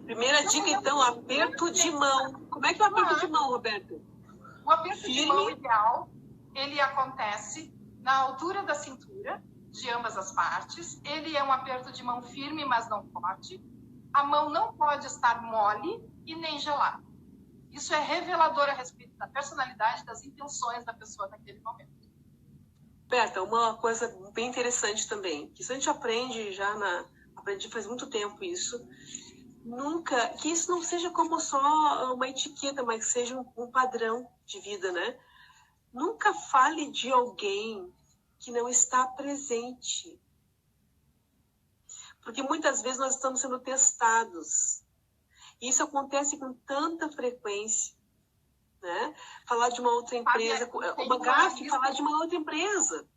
Primeira dica, então, aperto de mão. Como é que é o aperto de mão, Roberto? O aperto de mão ideal, ele acontece na altura da cintura, de ambas as partes. Ele é um aperto de mão firme, mas não forte. A mão não pode estar mole e nem gelada. Isso é revelador a respeito da personalidade, das intenções da pessoa naquele momento. Berta, uma coisa bem interessante também, que isso a gente aprende aprendi faz muito tempo isso, que isso não seja como só uma etiqueta, mas que seja um padrão de vida, né? Nunca fale de alguém que não está presente. Porque muitas vezes nós estamos sendo testados. Isso acontece com tanta frequência, né? Falar de uma outra empresa, uma gafe, falar de uma outra empresa.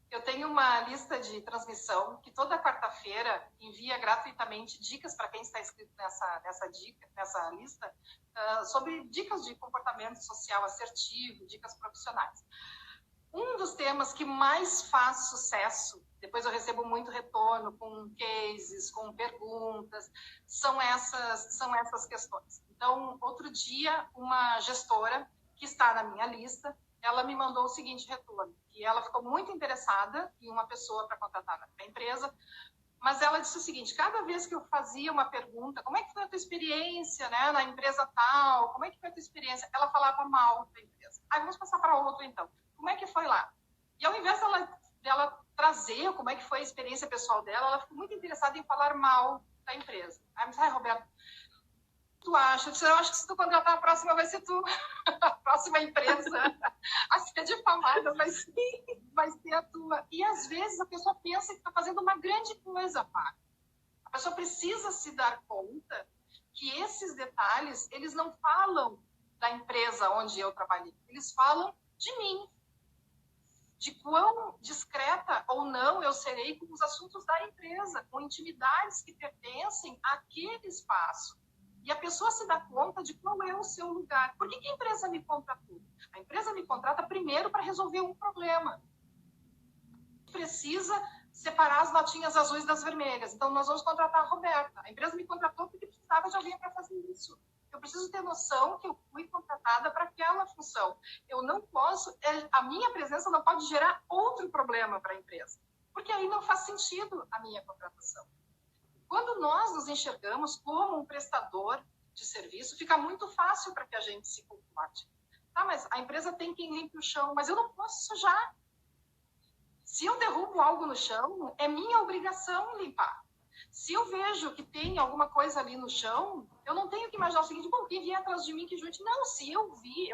Eu tenho uma lista de transmissão que toda quarta-feira envia gratuitamente dicas para quem está inscrito nessa lista, sobre dicas de comportamento social assertivo, dicas profissionais. Um dos temas que mais faz sucesso, depois eu recebo muito retorno com cases, com perguntas, são essas questões. Então, outro dia, uma gestora que está na minha lista, ela me mandou o seguinte retorno, que ela ficou muito interessada em uma pessoa para contratar na empresa, mas ela disse o seguinte: cada vez que eu fazia uma pergunta, como é que foi a tua experiência, né, na empresa tal, como é que foi a tua experiência, ela falava mal da empresa. Vamos passar para outra então. Como é que foi lá? E ao invés dela trazer como é que foi a experiência pessoal dela, ela ficou muito interessada em falar mal da empresa. Aí eu disse: Roberto, tu acha? Eu acho que se tu contratar a próxima, vai ser tu. A próxima empresa a ser difamada vai ser a tua. E às vezes a pessoa pensa que está fazendo uma grande coisa, pá. A pessoa precisa se dar conta que esses detalhes, eles não falam da empresa onde eu trabalhei. Eles falam de mim. de quão discreta ou não eu serei com os assuntos da empresa, com intimidades que pertencem àquele espaço. E a pessoa se dá conta de qual é o seu lugar. Por que a empresa me contratou? A empresa me contrata primeiro para resolver um problema. Precisa separar as notinhas azuis das vermelhas. Então, nós vamos contratar a Roberta. A empresa me contratou porque precisava de alguém para fazer isso. Eu preciso ter noção que eu fui contratada para aquela função. Eu não posso, a minha presença não pode gerar outro problema para a empresa, porque aí não faz sentido a minha contratação. Quando nós nos enxergamos como um prestador de serviço, fica muito fácil para que a gente se comporte. Tá, mas a empresa tem quem limpe o chão, mas eu não posso sujar. Se eu derrubo algo no chão, é minha obrigação limpar. Se eu vejo que tem alguma coisa ali no chão, eu não tenho que imaginar o seguinte, bom, quem vier atrás de mim que junte. Não, se eu vi,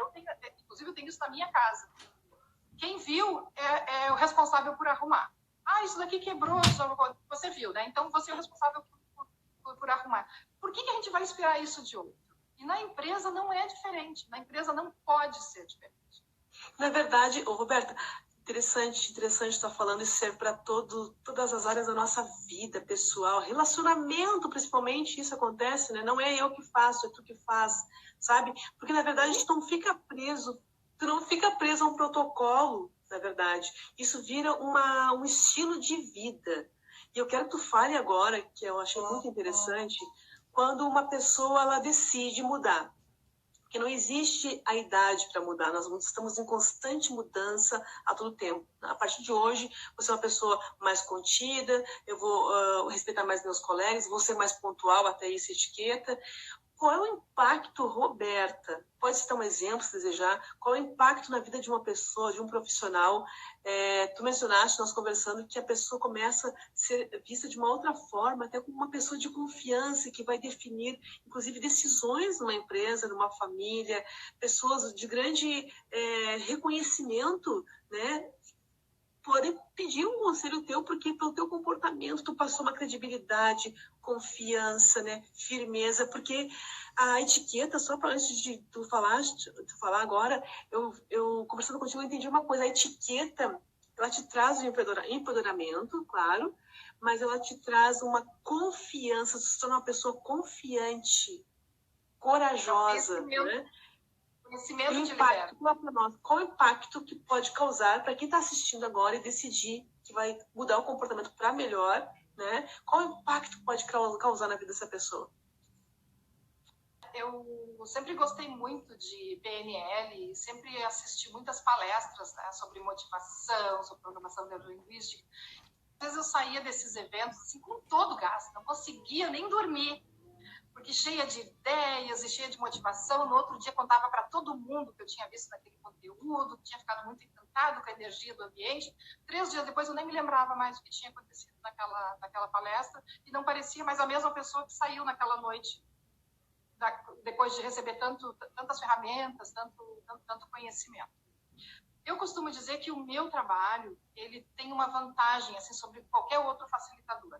inclusive eu tenho isso na minha casa. Quem viu é o responsável por arrumar. Ah, isso daqui quebrou, você viu, né? Então você é o responsável por arrumar. Por que a gente vai esperar isso de outro? E na empresa não é diferente, na empresa não pode ser diferente. Na verdade, Roberta, interessante estar falando, isso serve para todas as áreas da nossa vida pessoal, relacionamento principalmente, isso acontece, né? Não é eu que faço, é tu que faz, sabe? Porque na verdade a gente não fica preso, tu não fica preso a um protocolo, na verdade. Isso vira um estilo de vida. E eu quero que tu fale agora, que eu achei muito interessante, quando uma pessoa ela decide mudar. Porque não existe a idade para mudar, nós estamos em constante mudança a todo tempo. A partir de hoje, você é uma pessoa mais contida, eu vou respeitar mais meus colegas, vou ser mais pontual, até isso, etiqueta. Qual é o impacto, Roberta? Pode citar um exemplo, se desejar. Qual é o impacto na vida de uma pessoa, de um profissional? Tu mencionaste, nós conversando, que a pessoa começa a ser vista de uma outra forma, até como uma pessoa de confiança, que vai definir, inclusive, decisões numa empresa, numa família, pessoas de grande reconhecimento, né? Podem pedir um conselho teu, porque pelo teu comportamento tu passou uma credibilidade, confiança, né, firmeza, porque a etiqueta, só para antes de tu falar agora, eu conversando contigo, eu entendi uma coisa, a etiqueta, ela te traz um empoderamento, claro, mas ela te traz uma confiança, tu se torna uma pessoa confiante, corajosa, né? Conhecimento de liderança. Qual o impacto que pode causar para quem está assistindo agora e decidir que vai mudar o comportamento para melhor, né? Qual o impacto que pode causar na vida dessa pessoa? Eu sempre gostei muito de PNL, sempre assisti muitas palestras, né, sobre motivação, sobre programação neurolinguística. Às vezes eu saía desses eventos assim, com todo o gás, não conseguia nem dormir, porque cheia de ideias e cheia de motivação. No outro dia contava para todo mundo que eu tinha visto naquele conteúdo, tinha ficado muito encantado com a energia do ambiente. 3 dias depois eu nem me lembrava mais o que tinha acontecido naquela palestra e não parecia mais a mesma pessoa que saiu naquela noite, depois de receber tantas ferramentas, tanto conhecimento. Eu costumo dizer que o meu trabalho ele tem uma vantagem assim, sobre qualquer outro facilitador,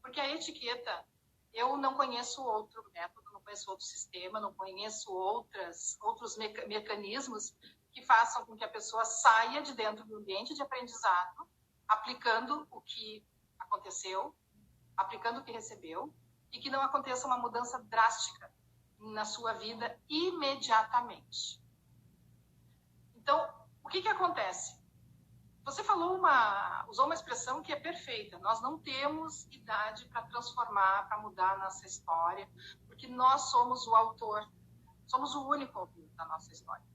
porque a etiqueta, eu não conheço outro método, não conheço outro sistema, não conheço outros mecanismos que façam com que a pessoa saia de dentro do ambiente de aprendizado, aplicando o que aconteceu, aplicando o que recebeu, e que não aconteça uma mudança drástica na sua vida imediatamente. Então, o que acontece? Você usou uma expressão que é perfeita. Nós não temos idade para transformar, para mudar a nossa história, porque nós somos o autor, somos o único autor da nossa história.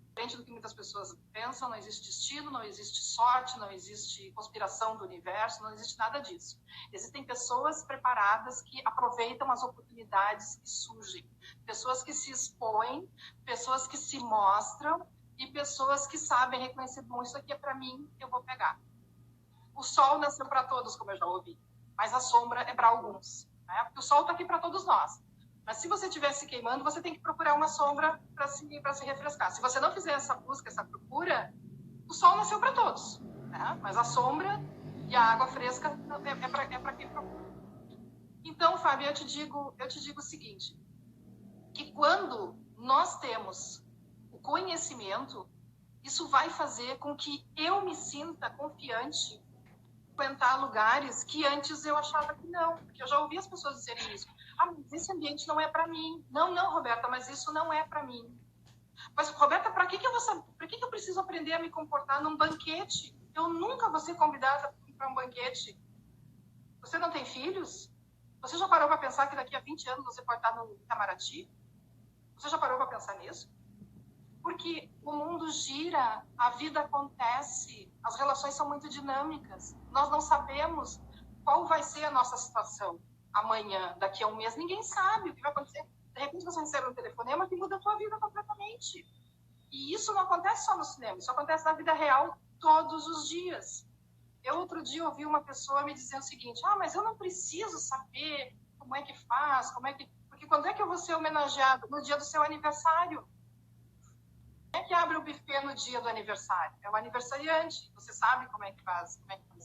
Diferente do que muitas pessoas pensam, não existe destino, não existe sorte, não existe conspiração do universo, não existe nada disso. Existem pessoas preparadas que aproveitam as oportunidades que surgem, pessoas que se expõem, pessoas que se mostram, e pessoas que sabem reconhecer, bom, isso aqui é para mim, eu vou pegar. O sol nasceu para todos, como eu já ouvi, mas a sombra é para alguns, né? Porque o sol está aqui para todos nós. Mas se você estiver se queimando, você tem que procurar uma sombra para se refrescar. Se você não fizer essa busca, essa procura, o sol nasceu para todos, né? Mas a sombra e a água fresca é para quem procura. Então, Fábio, eu te digo o seguinte, que quando nós temos conhecimento, Isso vai fazer com que eu me sinta confiante em frequentar lugares que antes eu achava que não. Porque eu já ouvi as pessoas dizerem isso. Ah, mas esse ambiente não é para mim. Não, Roberta, mas isso não é para mim. Mas, Roberta, para que eu preciso aprender a me comportar num banquete? Eu nunca vou ser convidada para um banquete. Você não tem filhos? Você já parou para pensar que daqui a 20 anos você pode estar no Itamaraty? Você já parou para pensar nisso? Porque o mundo gira, a vida acontece, as relações são muito dinâmicas. Nós não sabemos qual vai ser a nossa situação amanhã, daqui a um mês. Ninguém sabe o que vai acontecer. De repente você recebe um telefonema que muda a tua vida completamente. E isso não acontece só no cinema, isso acontece na vida real todos os dias. Eu outro dia ouvi uma pessoa me dizendo o seguinte: mas eu não preciso saber como é que faz, porque quando é que eu vou ser homenageado? No dia do seu aniversário. Quem é que abre o buffet no dia do aniversário? É o aniversariante. Você sabe como é que faz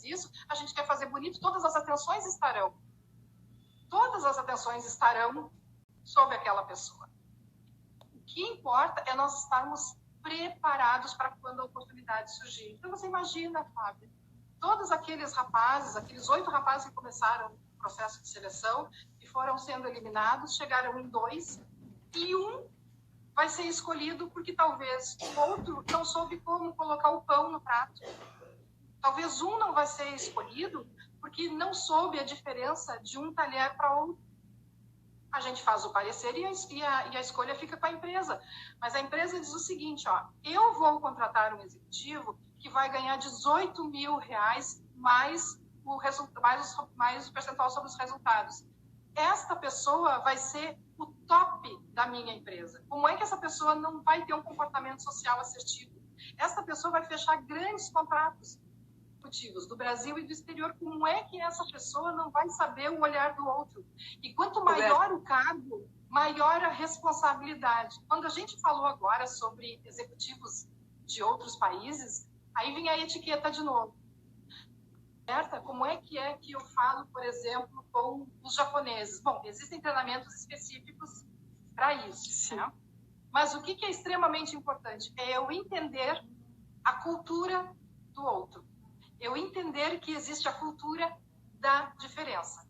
isso? A gente quer fazer bonito, todas as atenções estarão sobre aquela pessoa. O que importa é nós estarmos preparados para quando a oportunidade surgir. Então você imagina, Fábio, todos aqueles 8 rapazes que começaram o processo de seleção e foram sendo eliminados, chegaram em 2 e um vai ser escolhido porque talvez o outro não soube como colocar o pão no prato. Talvez um não vai ser escolhido porque não soube a diferença de um talher para outro. A gente faz o parecer e a escolha fica com a empresa. Mas a empresa diz o seguinte: eu vou contratar um executivo que vai ganhar R$18 mil mais o percentual sobre os resultados. Esta pessoa vai ser o top da minha empresa. Como é que essa pessoa não vai ter um comportamento social assertivo? Esta pessoa vai fechar grandes contratos executivos do Brasil e do exterior. Como é que essa pessoa não vai saber o olhar do outro? E quanto maior o cargo, maior a responsabilidade. Quando a gente falou agora sobre executivos de outros países, aí vem a etiqueta de novo. Como é que eu falo, por exemplo, com os japoneses? Bom, existem treinamentos específicos para isso, né? Mas o que é extremamente importante é eu entender a cultura do outro. Eu entender que existe a cultura da diferença.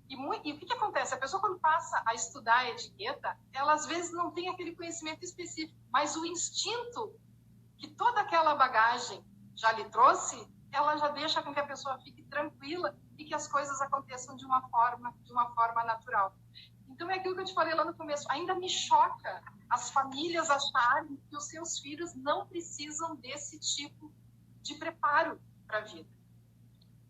E o que acontece? A pessoa, quando passa a estudar a etiqueta, ela às vezes não tem aquele conhecimento específico, mas o instinto que toda aquela bagagem já lhe trouxe, ela já deixa com que a pessoa fique tranquila e que as coisas aconteçam de uma forma natural. Então é aquilo que eu te falei lá no começo. Ainda me choca as famílias acharem que os seus filhos não precisam desse tipo de preparo para a vida.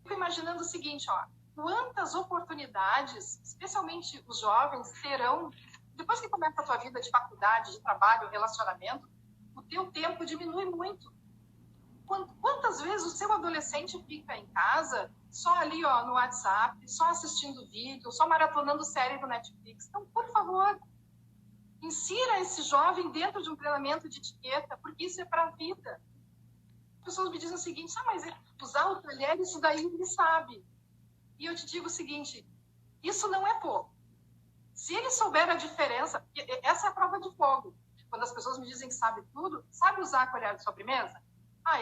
Fico imaginando o seguinte: quantas oportunidades, especialmente os jovens, terão depois que começa a tua vida de faculdade, de trabalho, relacionamento, o teu tempo diminui muito. Quantas vezes o seu adolescente fica em casa só ali no WhatsApp, só assistindo vídeo, só maratonando série do Netflix? Então, por favor, insira esse jovem dentro de um treinamento de etiqueta, porque isso é para a vida. As pessoas me dizem o seguinte: mas usar o talher, isso daí ele sabe. E eu te digo o seguinte: isso não é pouco. Se ele souber a diferença, essa é a prova de fogo. Quando as pessoas me dizem que sabe tudo, sabe usar a colher de sobremesa?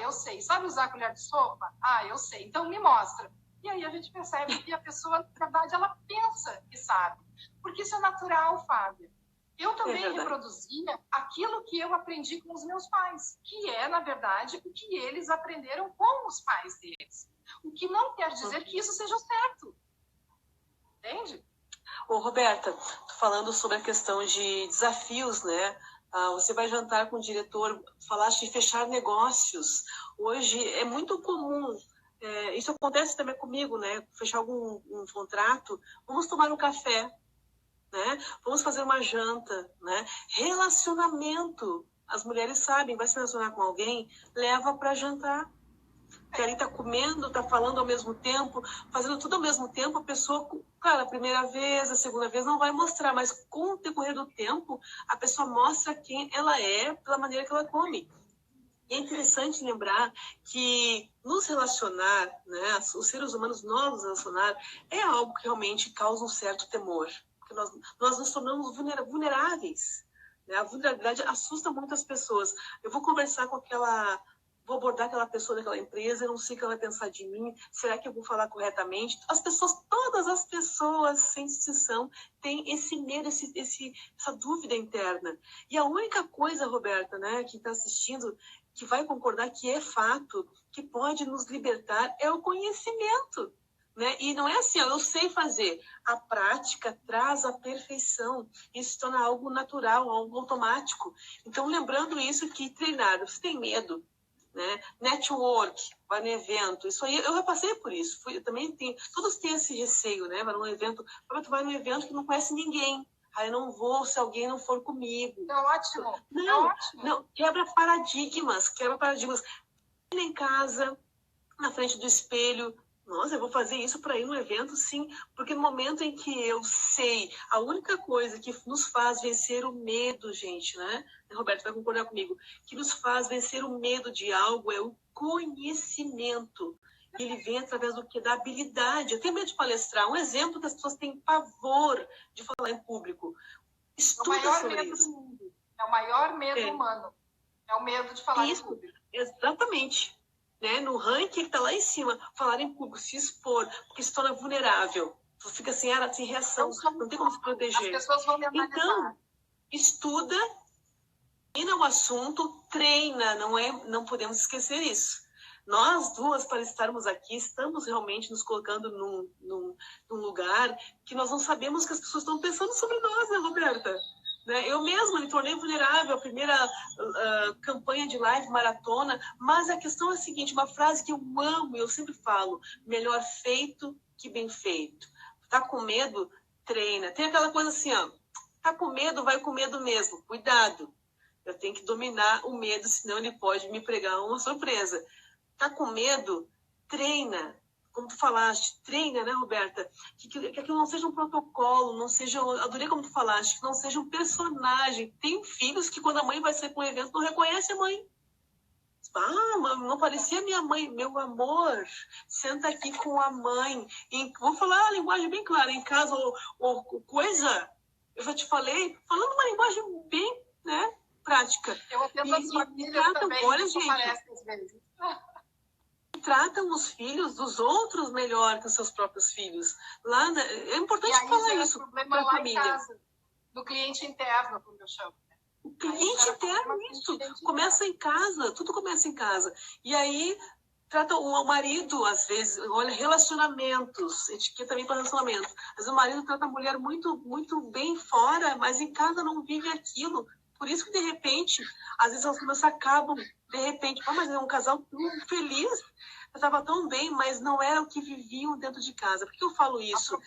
Eu sei. Sabe usar a colher de sopa? Eu sei. Então me mostra. E aí a gente percebe que a pessoa, na verdade, ela pensa que sabe. Porque isso é natural, Fábio. Eu também reproduzia aquilo que eu aprendi com os meus pais, que é, na verdade, o que eles aprenderam com os pais deles. O que não quer dizer que isso seja certo. Entende? Roberta, tô falando sobre a questão de desafios, né? Você vai jantar com o diretor, falaste de fechar negócios. Hoje é muito comum, isso acontece também comigo, né? Fechar algum contrato, vamos tomar um café, né? Vamos fazer uma janta, né? Relacionamento, as mulheres sabem, vai se relacionar com alguém, leva para jantar. Que ali tá comendo, tá falando ao mesmo tempo, fazendo tudo ao mesmo tempo, a pessoa, claro, a primeira vez, a segunda vez não vai mostrar, mas com o decorrer do tempo, a pessoa mostra quem ela é pela maneira que ela come. E é interessante lembrar que nos relacionar, né, os seres humanos, nós nos relacionar, é algo que realmente causa um certo temor, porque nós nos tornamos vulneráveis. né? A vulnerabilidade assusta muitas pessoas. Eu vou conversar com aquela... Vou abordar aquela pessoa daquela empresa, eu não sei o que ela vai pensar de mim, será que eu vou falar corretamente? As pessoas, todas as pessoas, sem distinção, têm esse medo, essa dúvida interna. E a única coisa, Roberta, né, que está assistindo, que vai concordar que é fato, que pode nos libertar, é o conhecimento. Né? E não é assim, ó, eu sei fazer. A prática traz a perfeição. Isso se torna algo natural, algo automático. Então, lembrando isso, que treinar, você tem medo, né? Network, vai no evento, isso aí, eu já passei por isso, eu também tenho, todos têm esse receio, né? Vai num evento, tu vai num evento que não conhece ninguém, aí eu não vou se alguém não for comigo. É ótimo. Não, quebra paradigmas, em casa, na frente do espelho. Nossa, eu vou fazer isso para ir no evento, sim, porque no momento em que eu sei, a única coisa que nos faz vencer o medo, gente, né? Roberto vai concordar comigo, que nos faz vencer o medo de algo é o conhecimento. Ele vem através do quê? Da habilidade. Eu tenho medo de palestrar. Um exemplo que as pessoas têm pavor de falar em público. Estuda sobre isso. É o maior medo humano. É o medo de falar em público. Exatamente. Né? No ranking que está lá em cima, falar em público, se expor, porque se torna vulnerável. Tu fica sem reação, não tem como se proteger. As pessoas vão me analisar. Então, estuda, treina o assunto, treina, não podemos esquecer isso. Nós duas, para estarmos aqui, estamos realmente nos colocando num lugar que nós não sabemos o que as pessoas estão pensando sobre nós, né, Roberta? Eu mesma me tornei vulnerável, a primeira campanha de live maratona, mas a questão é a seguinte, uma frase que eu amo, eu sempre falo, melhor feito que bem feito. Tá com medo? Treina. Tem aquela coisa assim, ó, tá com medo, vai com medo mesmo, cuidado. Eu tenho que dominar o medo, senão ele pode me pregar uma surpresa. Tá com medo? Treina. Como tu falaste, treina, né, Roberta? Que aquilo não seja um protocolo, não seja... Adorei como tu falaste, que não seja um personagem. Tem filhos que quando a mãe vai sair para um evento não reconhece a mãe. Ah, não parecia minha mãe. Meu amor, senta aqui com a mãe. Vou falar a linguagem bem clara. Em casa, ou coisa, eu já te falei, falando uma linguagem bem, né, prática. Eu atendo as famílias também, olha, isso gente, aparece às vezes. Tratam os filhos dos outros melhor que os seus próprios filhos. É importante falar isso para a família. Em casa, do cliente interno, como eu chamo. O cliente interno, isso. Começa em casa, tudo começa em casa. E aí, trata o marido, às vezes, olha, relacionamentos, etiqueta também para relacionamento. Mas o marido trata a mulher muito, muito bem fora, mas em casa não vive aquilo. Por isso que, de repente, às vezes as coisas acabam, de repente, mas é um casal tão feliz, eu estava tão bem, mas não era o que viviam dentro de casa. Por que eu falo isso?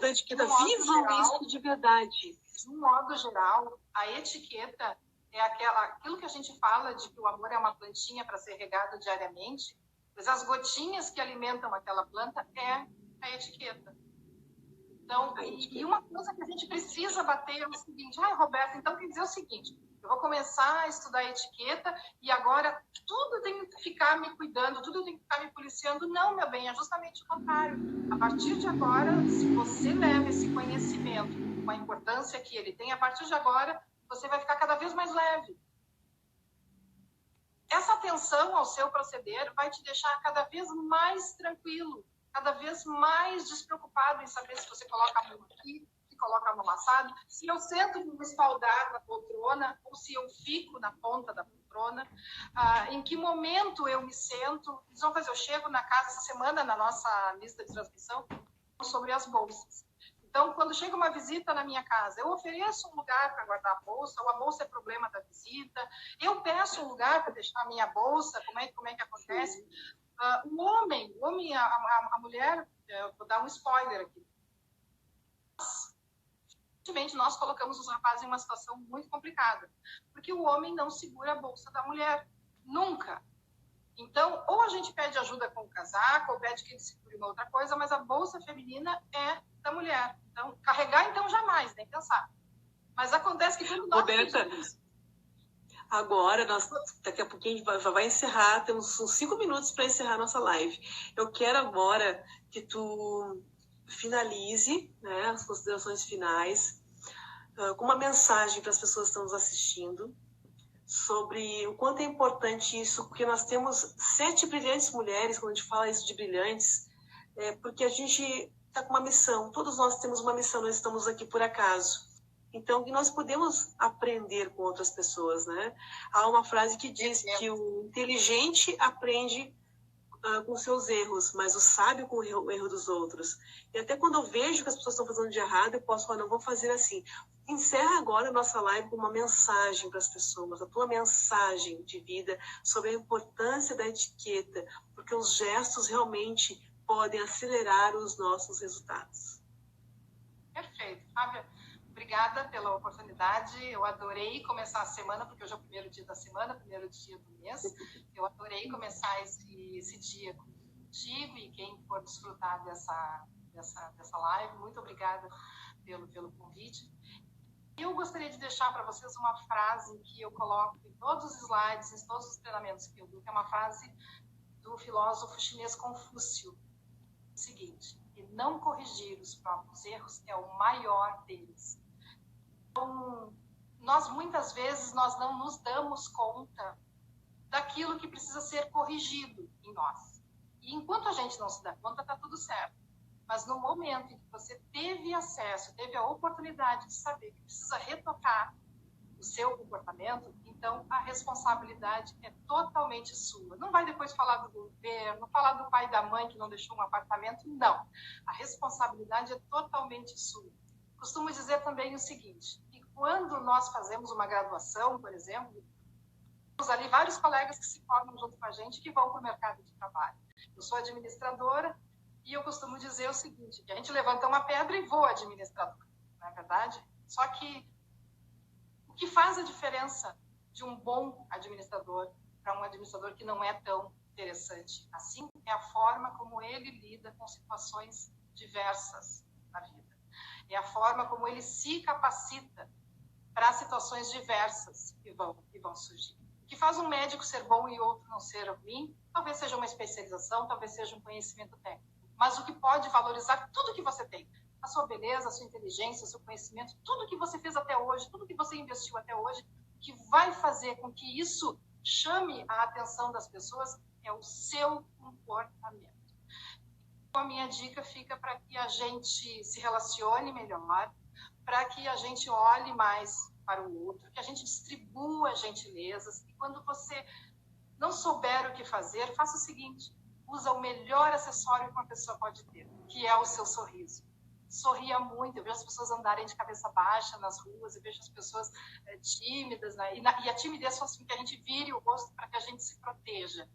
Da etiqueta, vivam isso de verdade. De um modo geral, a etiqueta é aquilo que a gente fala de que o amor é uma plantinha para ser regado diariamente, mas as gotinhas que alimentam aquela planta é a etiqueta. Então, e uma coisa que a gente precisa bater é o seguinte, Roberto, então quer dizer o seguinte, eu vou começar a estudar etiqueta e agora tudo tem que ficar me cuidando, tudo tem que ficar me policiando. Não, meu bem, é justamente o contrário. A partir de agora, se você leva esse conhecimento com a importância que ele tem, a partir de agora, você vai ficar cada vez mais leve. Essa atenção ao seu proceder vai te deixar cada vez mais tranquilo, cada vez mais despreocupado em saber se você coloca a mão aqui, se coloca a mão assado, se eu sento me espaldar na poltrona ou se eu fico na ponta da poltrona, em que momento eu me sento. Eu chego na casa essa semana, na nossa lista de transmissão, sobre as bolsas. Então, quando chega uma visita na minha casa, eu ofereço um lugar para guardar a bolsa, ou a bolsa é problema da visita, eu peço um lugar para deixar a minha bolsa, como é que acontece? O homem, a mulher, vou dar um spoiler aqui. Recentemente, nós colocamos os rapazes em uma situação muito complicada, porque o homem não segura a bolsa da mulher, nunca. Então, ou a gente pede ajuda com o casaco, ou pede que ele segure uma outra coisa, mas a bolsa feminina é da mulher. Então, carregar, então, jamais, nem pensar. Mas acontece que quando nós... Roberta, agora, daqui a pouquinho a gente vai encerrar, temos uns 5 minutos para encerrar a nossa live. Eu quero agora que tu finalize, né, as considerações finais, com uma mensagem para as pessoas que estão nos assistindo sobre o quanto é importante isso, porque nós temos 7 brilhantes mulheres. Quando a gente fala isso de brilhantes, porque a gente está com uma missão, todos nós temos uma missão, nós estamos aqui por acaso. Então, que nós podemos aprender com outras pessoas, né? Há uma frase que diz que o inteligente aprende com seus erros, mas o sábio com o erro dos outros. E até quando eu vejo que as pessoas estão fazendo de errado, eu posso falar, não, vou fazer assim. Encerra agora a nossa live com uma mensagem para as pessoas, a tua mensagem de vida sobre a importância da etiqueta, porque os gestos realmente podem acelerar os nossos resultados. Perfeito, Fábia. Obrigada pela oportunidade. Eu adorei começar a semana, porque hoje é o primeiro dia da semana, primeiro dia do mês. Eu adorei começar esse dia contigo e quem for desfrutar dessa live. Muito obrigada pelo convite. Eu gostaria de deixar para vocês uma frase que eu coloco em todos os slides, em todos os treinamentos que eu dou, que é uma frase do filósofo chinês Confúcio. O seguinte: e não corrigir os próprios erros é o maior deles. Então, muitas vezes nós não nos damos conta daquilo que precisa ser corrigido em nós. E enquanto a gente não se dá conta, está tudo certo. Mas no momento em que você teve acesso, teve a oportunidade de saber que precisa retocar o seu comportamento, então a responsabilidade é totalmente sua. Não vai depois falar do governo, falar do pai e da mãe que não deixou um apartamento, não. A responsabilidade é totalmente sua. Costumo dizer também o seguinte, que quando nós fazemos uma graduação, por exemplo, temos ali vários colegas que se formam junto com a gente que vão para o mercado de trabalho. Eu sou administradora e eu costumo dizer o seguinte, que a gente levanta uma pedra e voa administradora, não é verdade? Só que o que faz a diferença de um bom administrador para um administrador que não é tão interessante assim é a forma como ele lida com situações diversas na vida. É a forma como ele se capacita para situações diversas que vão surgir. O que faz um médico ser bom e outro não ser ruim, talvez seja uma especialização, talvez seja um conhecimento técnico. Mas o que pode valorizar tudo que você tem, a sua beleza, a sua inteligência, o seu conhecimento, tudo que você fez até hoje, tudo que você investiu até hoje, que vai fazer com que isso chame a atenção das pessoas é o seu comportamento. Então, a minha dica fica para que a gente se relacione melhor, para que a gente olhe mais para o outro, que a gente distribua gentilezas, e quando você não souber o que fazer, faça o seguinte, usa o melhor acessório que uma pessoa pode ter, que é o seu sorriso. Sorria muito, eu vejo as pessoas andarem de cabeça baixa nas ruas, eu vejo as pessoas tímidas, né? E a timidez faz com que a gente vire o rosto para que a gente se proteja.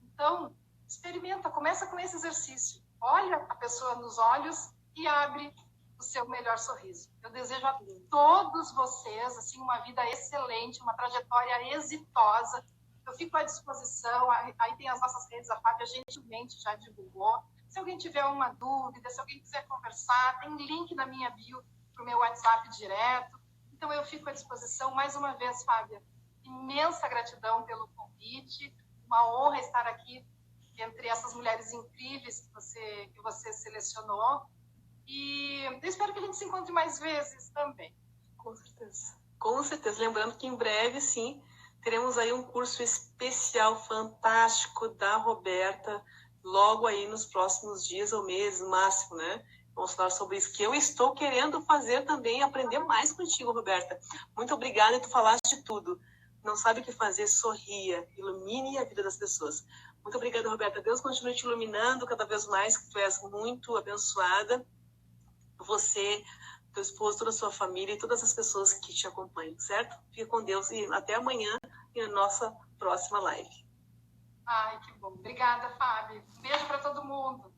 Então, experimenta, começa com esse exercício. Olha a pessoa nos olhos e abre o seu melhor sorriso. Eu desejo a todos vocês assim, uma vida excelente, uma trajetória exitosa. Eu fico à disposição, aí tem as nossas redes, a Fábia gentilmente já divulgou. Se alguém tiver uma dúvida, se alguém quiser conversar, tem link na minha bio para o meu WhatsApp direto. Então, eu fico à disposição. Mais uma vez, Fábia, imensa gratidão pelo convite. Uma honra estar aqui entre essas mulheres incríveis que você selecionou. E eu espero que a gente se encontre mais vezes também. Com certeza. Com certeza. Lembrando que em breve, sim, teremos aí um curso especial, fantástico, da Roberta, logo aí nos próximos dias ou meses, máximo, né? Vamos falar sobre isso, que eu estou querendo fazer também, aprender mais contigo, Roberta. Muito obrigada, tu falaste de tudo. Não sabe o que fazer, sorria, ilumine a vida das pessoas. Muito obrigada, Roberta. Deus continue te iluminando cada vez mais, que tu és muito abençoada. Você, teu esposo, toda a sua família e todas as pessoas que te acompanham, certo? Fica com Deus e até amanhã na nossa próxima live. Ai, que bom. Obrigada, Fábio. Um beijo para todo mundo.